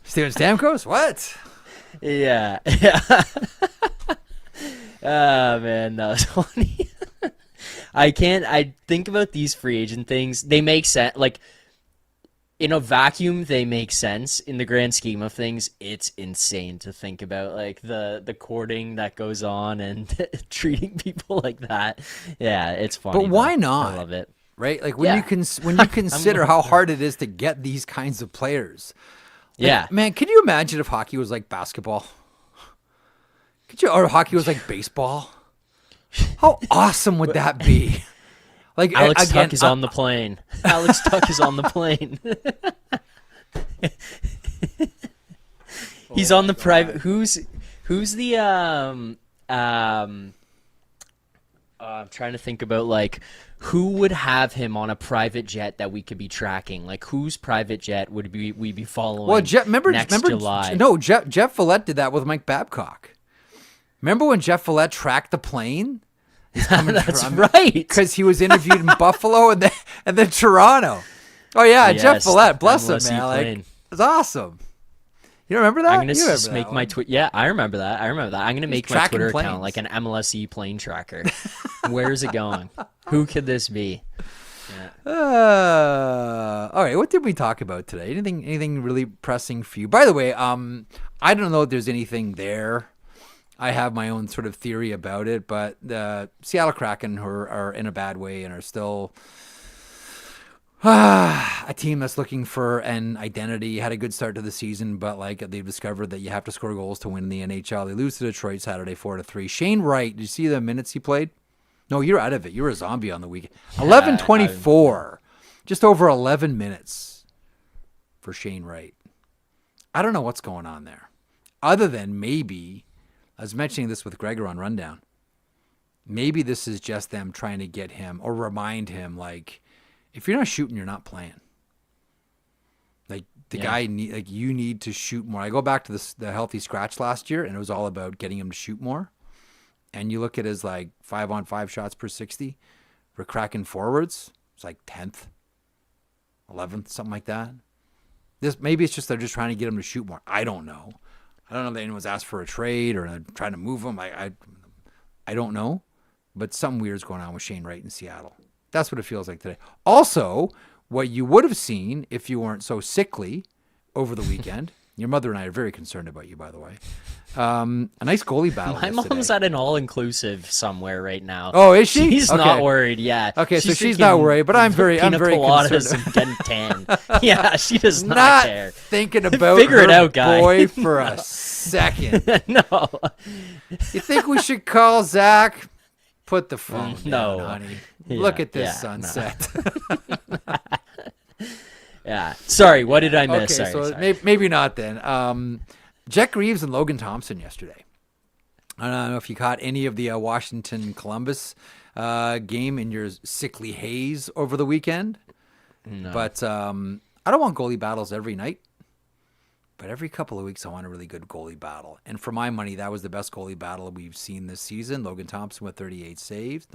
Steven Stamkos? What? Yeah. Oh man, that was funny. I think about these free agent things. They make sense. Like in a vacuum, they make sense. In the grand scheme of things, it's insane to think about, like the courting that goes on and treating people like that. Yeah, it's funny. But why though. not? I love it. Right? Like when you consider how hard it is to get these kinds of players. Like, Yeah. Man, can you imagine if hockey was like basketball? Or hockey was like baseball? How awesome would that be? Like Alex again, Tuck is on the plane. Alex Tuck is on the plane. He's on the private. Who's the I'm trying to think about like who would have him on a private jet that we could be tracking. Like whose private jet would we be following? Well, remember July? No, Jeff Follett did that with Mike Babcock. Remember when Jeff Follett tracked the plane? That's right. Because he was interviewed in Buffalo and then Toronto. Oh yeah, Yes, Jeff Follett, bless him, MLSE man. Like, plane. it was awesome. You remember that? I'm gonna You remember make that my one. Twitter. Yeah, I remember that. I'm gonna make my tracking Twitter planes. account like an MLSE plane tracker. Where's it going? Who could this be? All right, what did we talk about today? Anything really pressing for you? By the way, I don't know if there's anything there. I have my own sort of theory about it, but the Seattle Kraken are in a bad way and are still a team that's looking for an identity. Had a good start to the season, but like they've discovered that you have to score goals to win in the NHL. They lose to Detroit Saturday 4-3. Shane Wright, did you see the minutes he played? No, you're out of it. You were a zombie on the weekend. 11:24, just over 11 minutes for Shane Wright. I don't know what's going on there, other than maybe. I was mentioning this with Gregor on Rundown. Maybe this is just them trying to get him or remind him, like, if you're not shooting, you're not playing. Like guy, you need to shoot more. I go back to the healthy scratch last year, and it was all about getting him to shoot more. And you look at his like 5-on-5 shots per 60 for Kraken forwards, it's like 10th, 11th, something like that. Maybe it's just they're just trying to get him to shoot more. I don't know. I don't know if anyone's asked for a trade or trying to move him. I don't know, but something weird's going on with Shane Wright in Seattle. That's what it feels like today. Also, what you would have seen if you weren't so sickly over the weekend. Your mother and I are very concerned about you, by the way. A nice goalie battle. My yesterday. mom's at an all-inclusive somewhere right now. Oh, is she? She's Okay. not worried. Yeah. Okay, so she's not worried, but I'm very coladas concerned. and getting tan. Yeah, she does not, Not care. thinking about Figure it her out, guy. boy for a second. No. You think we should call Zach? Put the phone down, No. honey. Yeah, Look at this yeah, sunset. Yeah. Sorry, what did I miss? Okay, Sorry. so maybe not then. Jack Reeves and Logan Thompson yesterday. I don't know if you caught any of the Washington-Columbus game in your sickly haze over the weekend. No. But I don't want goalie battles every night. But every couple of weeks, I want a really good goalie battle. And for my money, that was the best goalie battle we've seen this season. Logan Thompson with 39 saves.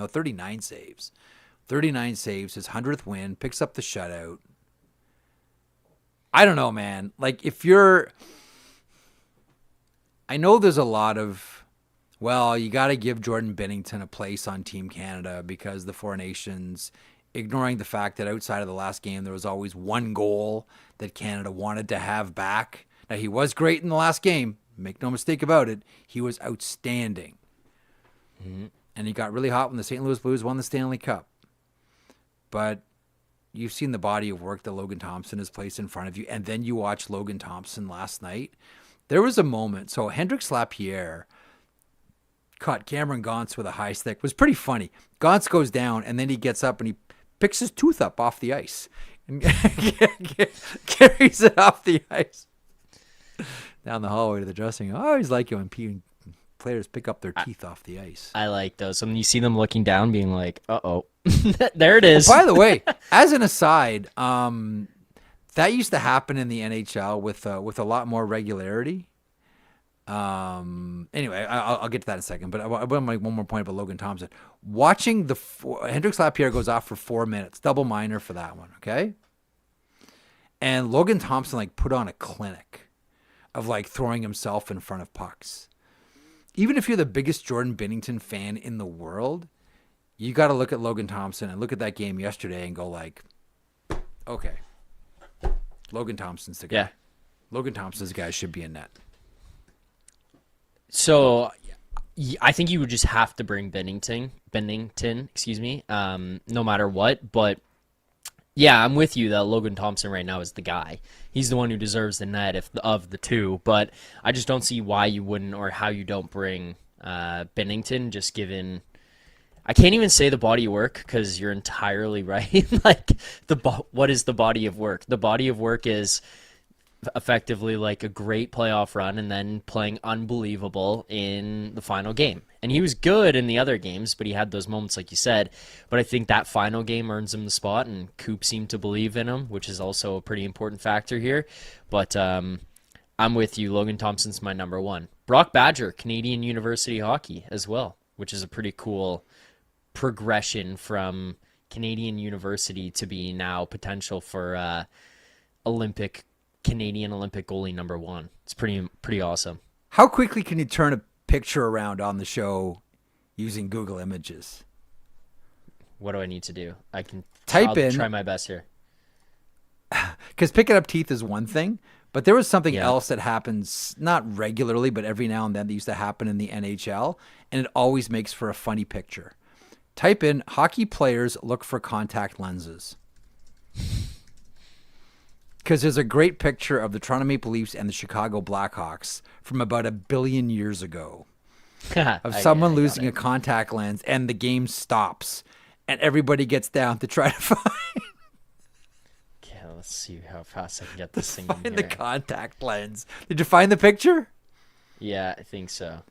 39 saves, his 100th win, picks up the shutout. I don't know, man. Like, I know there's a lot of, well, you got to give Jordan Binnington a place on Team Canada because the Four Nations, ignoring the fact that outside of the last game, there was always one goal that Canada wanted to have back. Now, he was great in the last game. Make no mistake about it. He was outstanding. Mm-hmm. And he got really hot when the St. Louis Blues won the Stanley Cup. But you've seen the body of work that Logan Thompson has placed in front of you. And then you watch Logan Thompson last night. There was a moment. So Hendrix Lapierre caught Cameron Gauntz with a high stick. It was pretty funny. Gauntz goes down, and then he gets up and he picks his tooth up off the ice and carries it off the ice down the hallway to the dressing room. I always like it when players pick up their teeth off the ice. I like those. When you see them looking down, being like, uh-oh, there it is. By the way, as an aside, that used to happen in the NHL with a lot more regularity. Anyway, I'll get to that in a second. But I want to make one more point about Logan Thompson. Watching Hendrix Lapierre goes off for 4 minutes, double minor for that one, okay? And Logan Thompson put on a clinic of throwing himself in front of pucks. Even if you're the biggest Jordan Binnington fan in the world, you got to look at Logan Thompson and look at that game yesterday and go okay, Logan Thompson's the guy. Yeah. Logan Thompson's the guy should be in net. So I think you would just have to bring Bennington, no matter what. But yeah, I'm with you that Logan Thompson right now is the guy. He's the one who deserves the net of the two. But I just don't see why you wouldn't or how you don't bring Bennington, just given... I can't even say the body of work because you're entirely right. What is the body of work? The body of work is effectively a great playoff run and then playing unbelievable in the final game. And he was good in the other games, but he had those moments like you said. But I think that final game earns him the spot, and Coop seemed to believe in him, which is also a pretty important factor here. But I'm with you. Logan Thompson's my number one. Brock Badger, Canadian University Hockey as well, which is a pretty cool progression from Canadian University to be now potential for Canadian Olympic goalie number one. It's pretty awesome. How quickly can you turn a picture around on the show using Google Images? What do I need to do? I'll try my best here. Because picking up teeth is one thing, but there was something else that happens, not regularly, but every now and then that used to happen in the NHL, and it always makes for a funny picture. Type in hockey players look for contact lenses. Because there's a great picture of the Toronto Maple Leafs and the Chicago Blackhawks from about 1 billion years ago of someone losing a contact lens, and the game stops and everybody gets down to try to find let's see how fast I can get this thing in the contact lens. Did you find the picture? Yeah, I think so.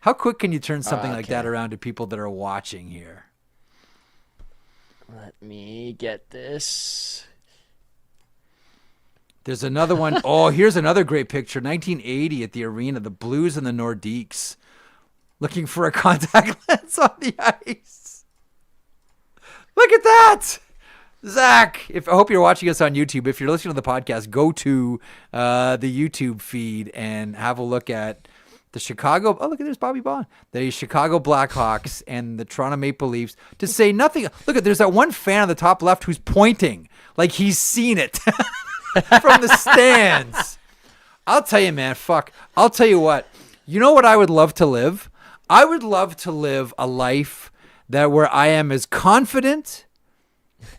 How quick can you turn something like that around to people that are watching here? Let me get this. There's another one. Oh, here's another great picture. 1980 at the arena, the Blues and the Nordiques looking for a contact lens on the ice. Look at that. Zach, I hope you're watching us on YouTube. If you're listening to the podcast, go to the YouTube feed and have a look at the Chicago. Oh, look at there's Bobby Bond. The Chicago Blackhawks and the Toronto Maple Leafs to say nothing. Look at there's that one fan on the top left who's pointing like he's seen it from the stands. I'll tell you, man. I'll tell you what. You know what I would love to live? I would love to live a life where I am as confident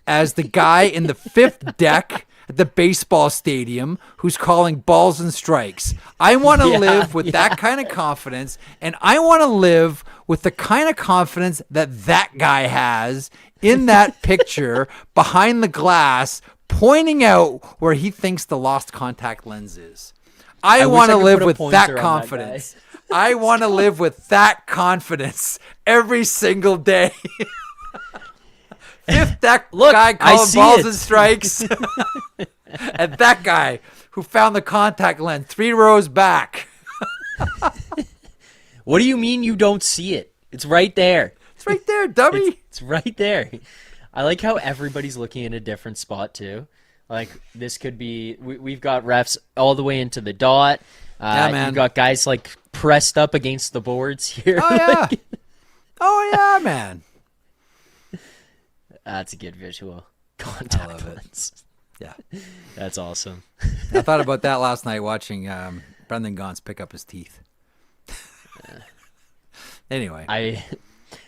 as the guy in the fifth deck at the baseball stadium who's calling balls and strikes. I want to live with that kind of confidence, and I want to live with the kind of confidence that guy has in that picture behind the glass, pointing out where he thinks the lost contact lens is. I wish want to could live put a with pointer that on confidence. I want to live with that confidence every single day. If that guy calling balls and strikes, and that guy who found the contact lens 3 rows back. What do you mean you don't see it? It's right there. It's right there, dummy. It's right there. I like how everybody's looking in a different spot too. Like this could be, we've got refs all the way into the dot. Man. You've got guys like pressed up against the boards here. Oh yeah. Oh yeah, man. That's a good visual. Contact I love it. lens. Yeah. That's awesome. I thought about that last night watching Brendan Gaunce pick up his teeth. Anyway.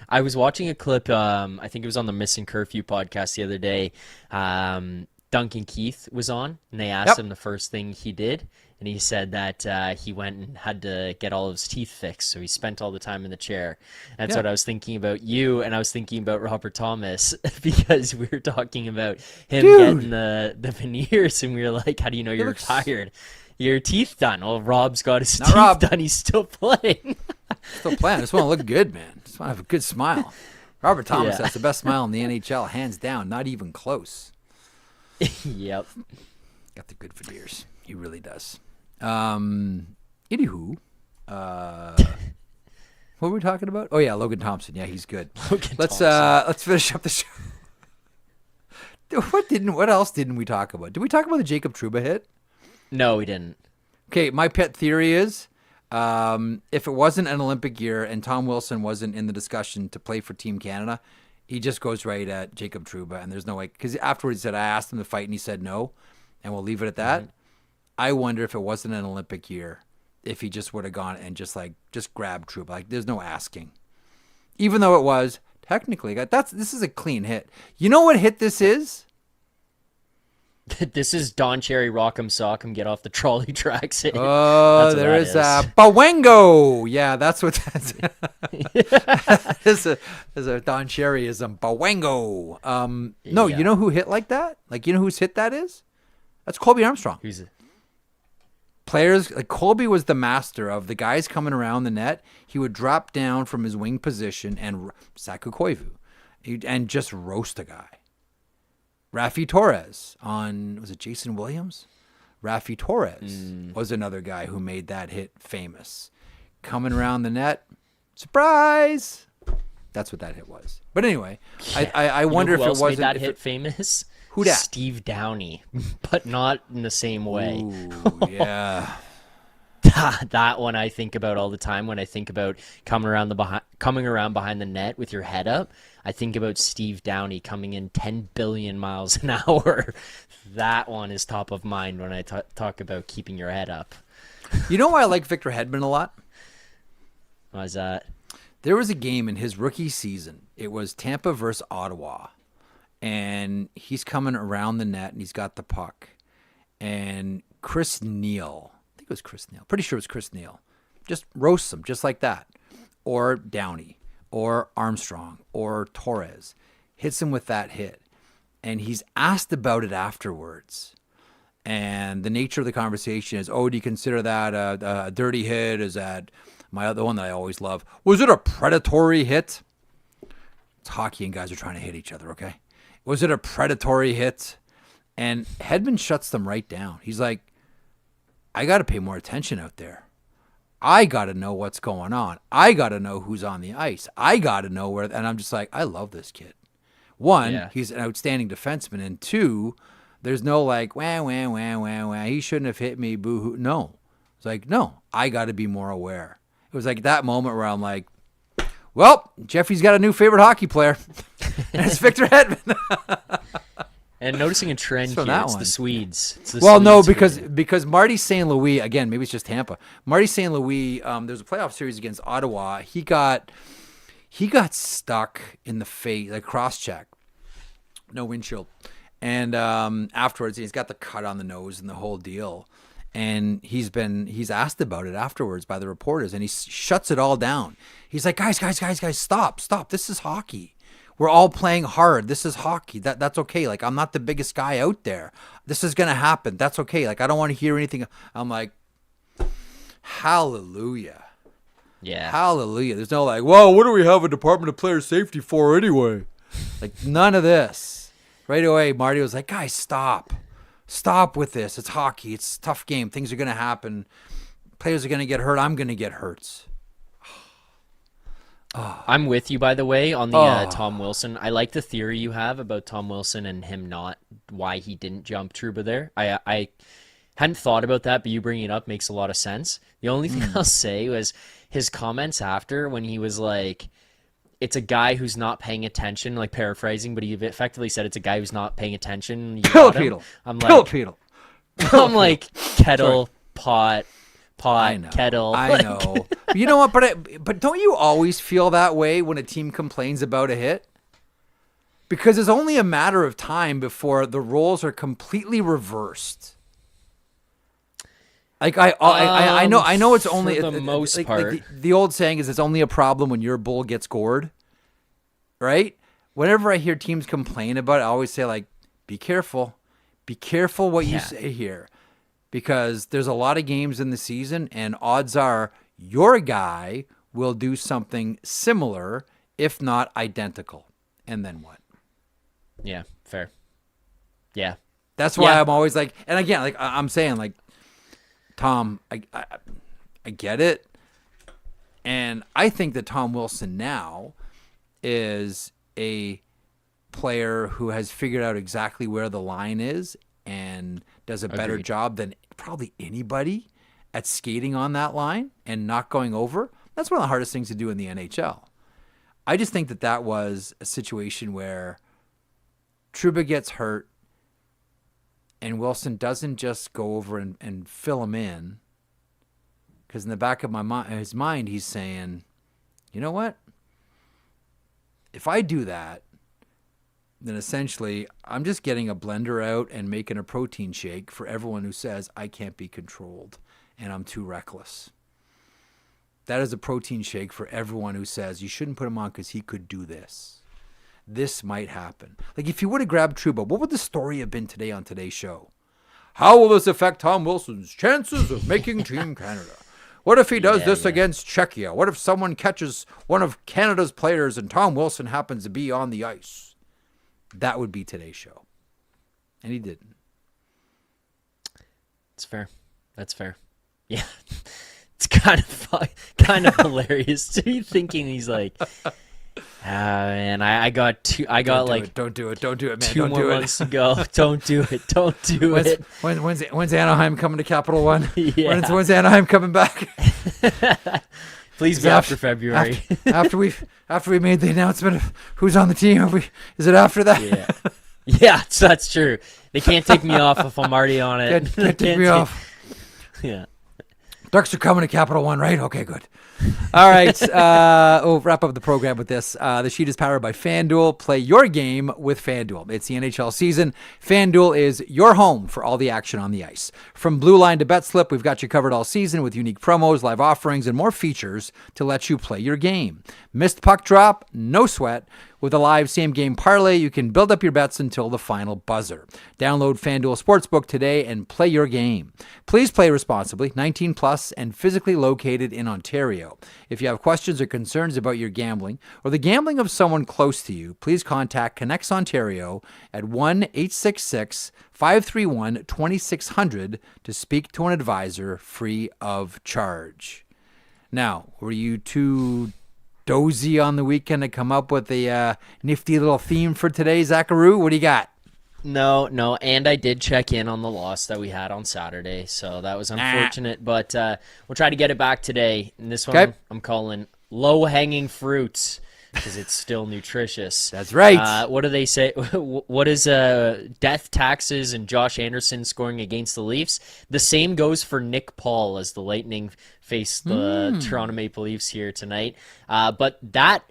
I was watching a clip, I think it was on the Missing Curfew podcast the other day. Duncan Keith was on, and they asked him the first thing he did, and he said that he went and had to get all of his teeth fixed, so he spent all the time in the chair. That's what I was thinking about you, and I was thinking about Robert Thomas, because we were talking about him getting the veneers, and we were like, how do you know you're tired? Your teeth done. Well, Rob's got his teeth done. He's still playing. Still playing. I just want to look good, man. Just want to have a good smile. Robert Thomas has the best smile in the NHL, hands down. Not even close. Yep. Got the good veneers. He really does. Anywho, what were we talking about? Oh yeah, Logan Thompson. Yeah, he's good. Let's finish up the show. What else didn't we talk about? Did we talk about the Jacob Trouba hit? No, we didn't. Okay, my pet theory is if it wasn't an Olympic year and Tom Wilson wasn't in the discussion to play for Team Canada, he just goes right at Jacob Trouba, and there's no way. Because afterwards he said, I asked him to fight, and he said no, and we'll leave it at that. Mm-hmm. I wonder if it wasn't an Olympic year, if he just would have gone and just grabbed Trouba. Like, there's no asking. Even though it was, technically, this is a clean hit. You know what hit this is? This is Don Cherry Rock'em Sock'em get off the trolley tracks. Oh, there is Bawengo. Yeah, that's what that's. Is a Don Cherryism. Bawengo. No, you know who hit like that? Like, you know whose hit that is? That's Colby Armstrong. Who's it? Players like Colby was the master of the guys coming around the net. He would drop down from his wing position and Saku Koivu, and just roast a guy. Rafi Torres was it Jason Williams? Rafi Torres was another guy who made that hit famous. Coming around the net, surprise! That's what that hit was. But anyway, I wonder if it wasn't. Made that hit famous? Who dat? Steve Downey, but not in the same way. Ooh, yeah. That one I think about all the time when I think about coming around behind the net with your head up. I think about Steve Downey coming in 10 billion miles an hour. That one is top of mind when I talk about keeping your head up. You know why I like Victor Hedman a lot? Why is that? There was a game in his rookie season. It was Tampa versus Ottawa. And he's coming around the net and he's got the puck. And Chris Neal, I think it was Chris Neal. Pretty sure it was Chris Neal. Just roasts him just like that. Or Downey. Or Armstrong, or Torres, hits him with that hit. And he's asked about it afterwards. And the nature of the conversation is, do you consider that a dirty hit? Is that my other one that I always love? Was it a predatory hit? It's hockey and guys are trying to hit each other, okay? Was it a predatory hit? And Hedman shuts them right down. He's like, I got to pay more attention out there. I got to know what's going on. I got to know who's on the ice. I got to know where. And I'm just like, I love this kid. One, he's an outstanding defenseman. And two, there's no like, wah, he shouldn't have hit me, boo-hoo. No. It's like, no, I got to be more aware. It was like that moment where I'm like, well, Jeffy's got a new favorite hockey player. And it's Victor Hedman. And noticing a trend here, it's the Swedes. Because Marty St. Louis, again, maybe it's just Tampa. Marty St. Louis, there's a playoff series against Ottawa. He got stuck in the face, like cross-check. No windshield. And afterwards, he's got the cut on the nose and the whole deal. And he's asked about it afterwards by the reporters, and he shuts it all down. He's like, guys, stop. This is hockey. We're all playing hard. This is hockey. That's okay. Like, I'm not the biggest guy out there. This is going to happen. That's okay. Like, I don't want to hear anything. I'm like, Hallelujah. Yeah. Hallelujah. There's no like, whoa, what do we have a Department of Player Safety for anyway? Like, none of this. Right away, Marty was like, guys, stop. Stop with this. It's hockey. It's a tough game. Things are going to happen. Players are going to get hurt. I'm going to get hurt. I'm with you, by the way, on the Tom Wilson. I like the theory you have about Tom Wilson and him why he didn't jump Trouba there. I hadn't thought about that, but you bringing it up makes a lot of sense. The only thing I'll say was his comments after when he was like, it's a guy who's not paying attention, like paraphrasing, but he effectively said it's a guy who's not paying attention. Pilipedal. I'm like, kettle, pot, kettle. I know. You know what? But don't you always feel that way when a team complains about a hit? Because it's only a matter of time before the roles are completely reversed. Like I know it's only for the most part. Like the old saying is it's only a problem when your bull gets gored, right? Whenever I hear teams complain about it, I always say like, be careful what you say here, because there's a lot of games in the season, and odds are your guy will do something similar, if not identical, and then what? Yeah, fair. Yeah, that's why I'm always like, and again, like I'm saying, like, Tom, I get it. And I think that Tom Wilson now is a player who has figured out exactly where the line is and does a better job than probably anybody at skating on that line and not going over. That's one of the hardest things to do in the NHL. I just think that was a situation where Trouba gets hurt, and Wilson doesn't just go over and fill him in, because in the back of his mind, he's saying, you know what? If I do that, then essentially I'm just getting a blender out and making a protein shake for everyone who says I can't be controlled and I'm too reckless. That is a protein shake for everyone who says you shouldn't put him on because he could do this. This might happen. Like, if you would have grabbed Trouba, what would the story have been today on today's show? How will this affect Tom Wilson's chances of making Team Canada? What if he does this against Czechia? What if someone catches one of Canada's players and Tom Wilson happens to be on the ice? That would be today's show. And he didn't. It's fair. That's fair. Yeah. It's kind of hilarious to be thinking he's like, and I got two. I got don't do it, man. 2 more months to go. Don't do it. When's Anaheim coming to Capital One? Yeah. When's Anaheim coming back? Please be after February. After we made the announcement of who's on the team. Is it after that? Yeah. Yeah, that's true. They can't take me off if I'm already on it. Can't take me off. Yeah. Ducks are coming to Capital One, right? Okay, good. All right. We'll wrap up the program with this. The sheet is powered by FanDuel. Play your game with FanDuel. It's the NHL season. FanDuel is your home for all the action on the ice. From Blue Line to Bet Slip, we've got you covered all season with unique promos, live offerings, and more features to let you play your game. Missed puck drop? No sweat. With a live same-game parlay, you can build up your bets until the final buzzer. Download FanDuel Sportsbook today and play your game. Please play responsibly, 18 plus, and physically located in Ontario. If you have questions or concerns about your gambling or the gambling of someone close to you, please contact Connects Ontario at 1-866-531-2600 to speak to an advisor free of charge. Now, were you too dozy on the weekend to come up with a nifty little theme for today, Zacharoo? What do you got? No, and I did check in on the loss that we had on Saturday, so that was unfortunate, but we'll try to get it back today. And this one I'm calling low-hanging fruits because it's still nutritious. That's right. What do they say? What is death taxes and Josh Anderson scoring against the Leafs? The same goes for Nick Paul as the Lightning face the Toronto Maple Leafs here tonight. But that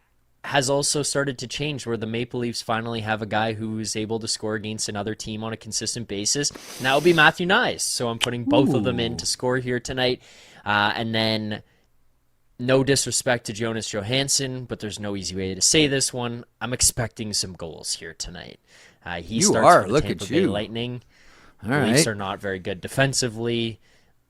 has also started to change where the Maple Leafs finally have a guy who is able to score against another team on a consistent basis. And that would be Matthew Nyes. So I'm putting both of them in to score here tonight. And then, no disrespect to Jonas Johansson, but there's no easy way to say this one. I'm expecting some goals here tonight. He starts for the Tampa Bay Lightning. The Leafs are not very good defensively.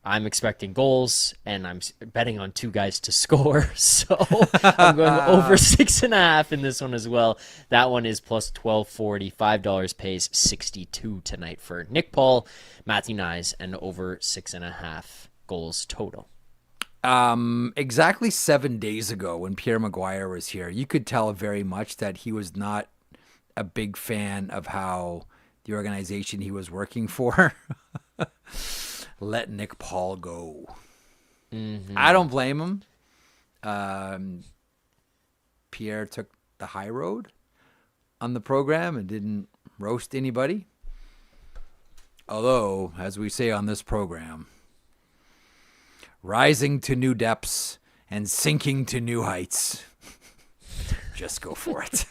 I'm expecting goals, and I'm betting on 2 guys to score. So I'm going over 6.5 in this one as well. That one is plus 1240. $5 pays 62 tonight for Nick Paul, Matthew Nyes, and over 6.5 goals total. Exactly 7 days ago when Pierre Maguire was here, you could tell very much that he was not a big fan of how the organization he was working for let Nick Paul go. Mm-hmm. I don't blame him. Pierre took the high road on the program and didn't roast anybody. Although, as we say on this program, rising to new depths and sinking to new heights. Just go for it.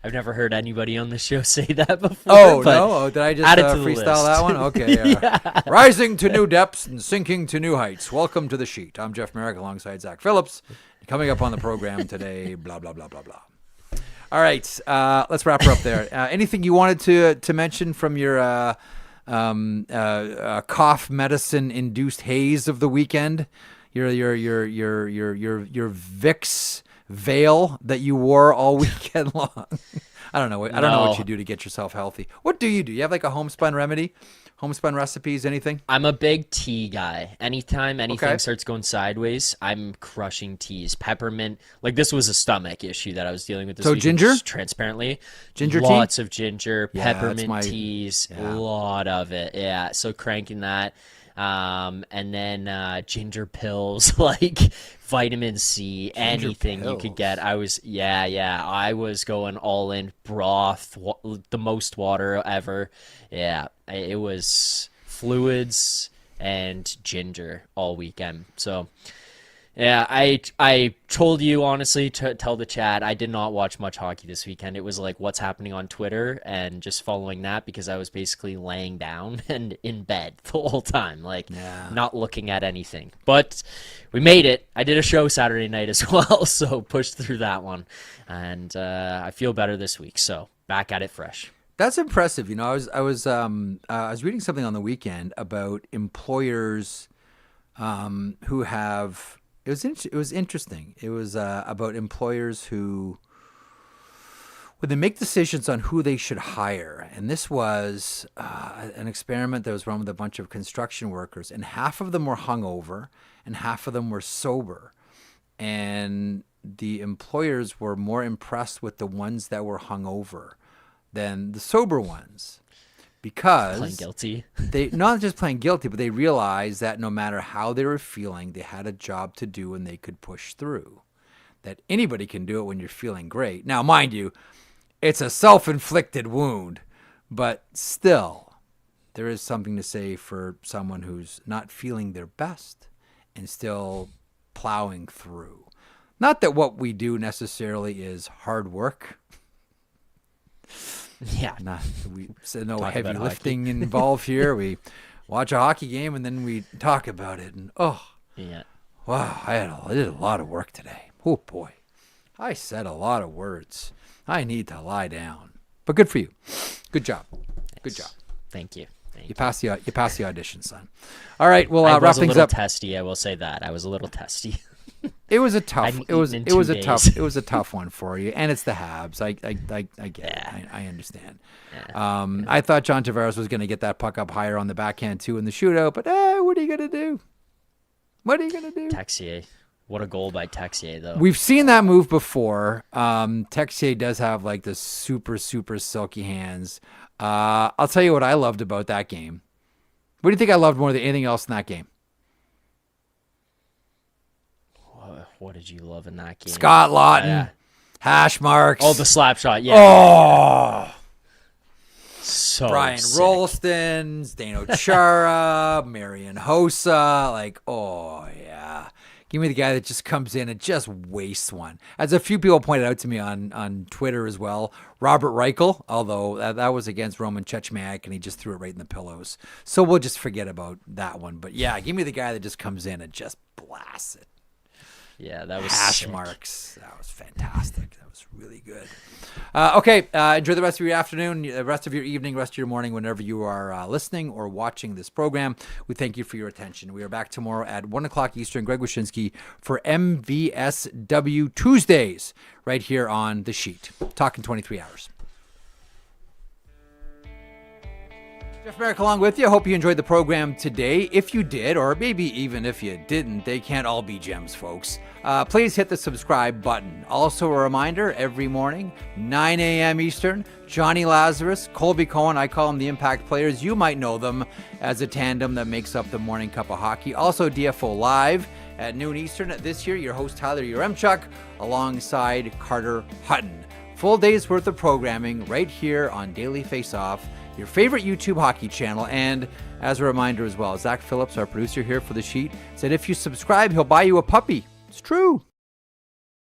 I've never heard anybody on the show say that before. Oh, no? Did I just freestyle that one? Okay. Yeah. Rising to new depths and sinking to new heights. Welcome to The Sheet. I'm Jeff Marek alongside Zach Phillips. Coming up on the program today, blah, blah, blah, blah, blah. All right. Let's wrap her up there. Anything you wanted to mention from your cough medicine induced haze of the weekend? Your Vicks veil that you wore all weekend long. I don't know what you do to get yourself healthy. What do? You have like a homespun remedy? Homespun recipes, anything? I'm a big tea guy. Anytime anything starts going sideways, I'm crushing teas. Peppermint. Like, this was a stomach issue that I was dealing with this week. Ginger? Transparently. Ginger tea? Lots of ginger, peppermint teas, yeah. a lot of it. Yeah, so cranking that. And then ginger pills, like vitamin C, anything you could get. I was going all in. Broth, the most water ever. Yeah, it was fluids and ginger all weekend. So yeah, I told you honestly to tell the chat, I did not watch much hockey this weekend. It was like what's happening on Twitter and just following that, because I was basically laying down and in bed the whole time, not looking at anything. But we made it. I did a show Saturday night as well, so pushed through that one, and I feel better this week. So back at it fresh. That's impressive. You know, I was reading something on the weekend about employers who have. It was interesting. It was about employers who, when they make decisions on who they should hire, and this was an experiment that was run with a bunch of construction workers, and half of them were hungover and half of them were sober, and the employers were more impressed with the ones that were hungover than the sober ones. Because playing guilty. They not just playing guilty, but they realized that no matter how they were feeling, they had a job to do and they could push through. That anybody can do it when you're feeling great. Now, mind you, it's a self-inflicted wound, but still, there is something to say for someone who's not feeling their best and still plowing through. Not that what we do necessarily is hard work. Yeah, No heavy lifting involved here. We watch a hockey game and then we talk about it. And wow, I did a lot of work today. Oh boy, I said a lot of words. I need to lie down. But good for you. Good job. Good job. Thank you. You passed the audition, son. All right, we'll wrap things up. I was a little testy. I will say that I was a little testy. It was a tough. It was a tough one for you, and it's the Habs. I get it. I understand. Yeah. I thought John Tavares was going to get that puck up higher on the backhand too in the shootout, but what are you going to do? What are you going to do? Texier, what a goal by Texier though. We've seen that move before. Texier does have like the super silky hands. I'll tell you what I loved about that game. What do you think I loved more than anything else in that game? What did you love in that game? Scott Lawton, hash marks. Oh, the slap shot, yeah. Oh, so Brian sick. Rolston, Zdeno Chara, Marian Hossa. Yeah. Give me the guy that just comes in and just wastes one. As a few people pointed out to me on Twitter as well, Robert Reichel, although that was against Roman Chechmak and he just threw it right in the pillows. So we'll just forget about that one. But yeah, give me the guy that just comes in and just blasts it. Yeah, that was hash sick. marks. That was fantastic. That was really good. Okay, enjoy the rest of your afternoon, the rest of your evening, rest of your morning, whenever you are listening or watching this program. We thank you for your attention. We are back tomorrow at 1 o'clock Eastern. Greg Wyshynski for MVSW Tuesdays right here on The Sheet. Talking 23 hours. Jeff Marek along with you. I hope you enjoyed the program today. If you did, or maybe even if you didn't, they can't all be gems, folks. Please hit the subscribe button. Also a reminder, every morning, 9 a.m. Eastern, Johnny Lazarus, Colby Cohen, I call them the Impact Players. You might know them as a tandem that makes up the Morning Cup of Hockey. Also DFO Live at noon Eastern. This year, your host Tyler Yaremchuk alongside Carter Hutton. Full day's worth of programming right here on Daily Face-Off, your favorite YouTube hockey channel. And as a reminder as well, Zach Phillips, our producer here for The Sheet, said if you subscribe, he'll buy you a puppy. It's true.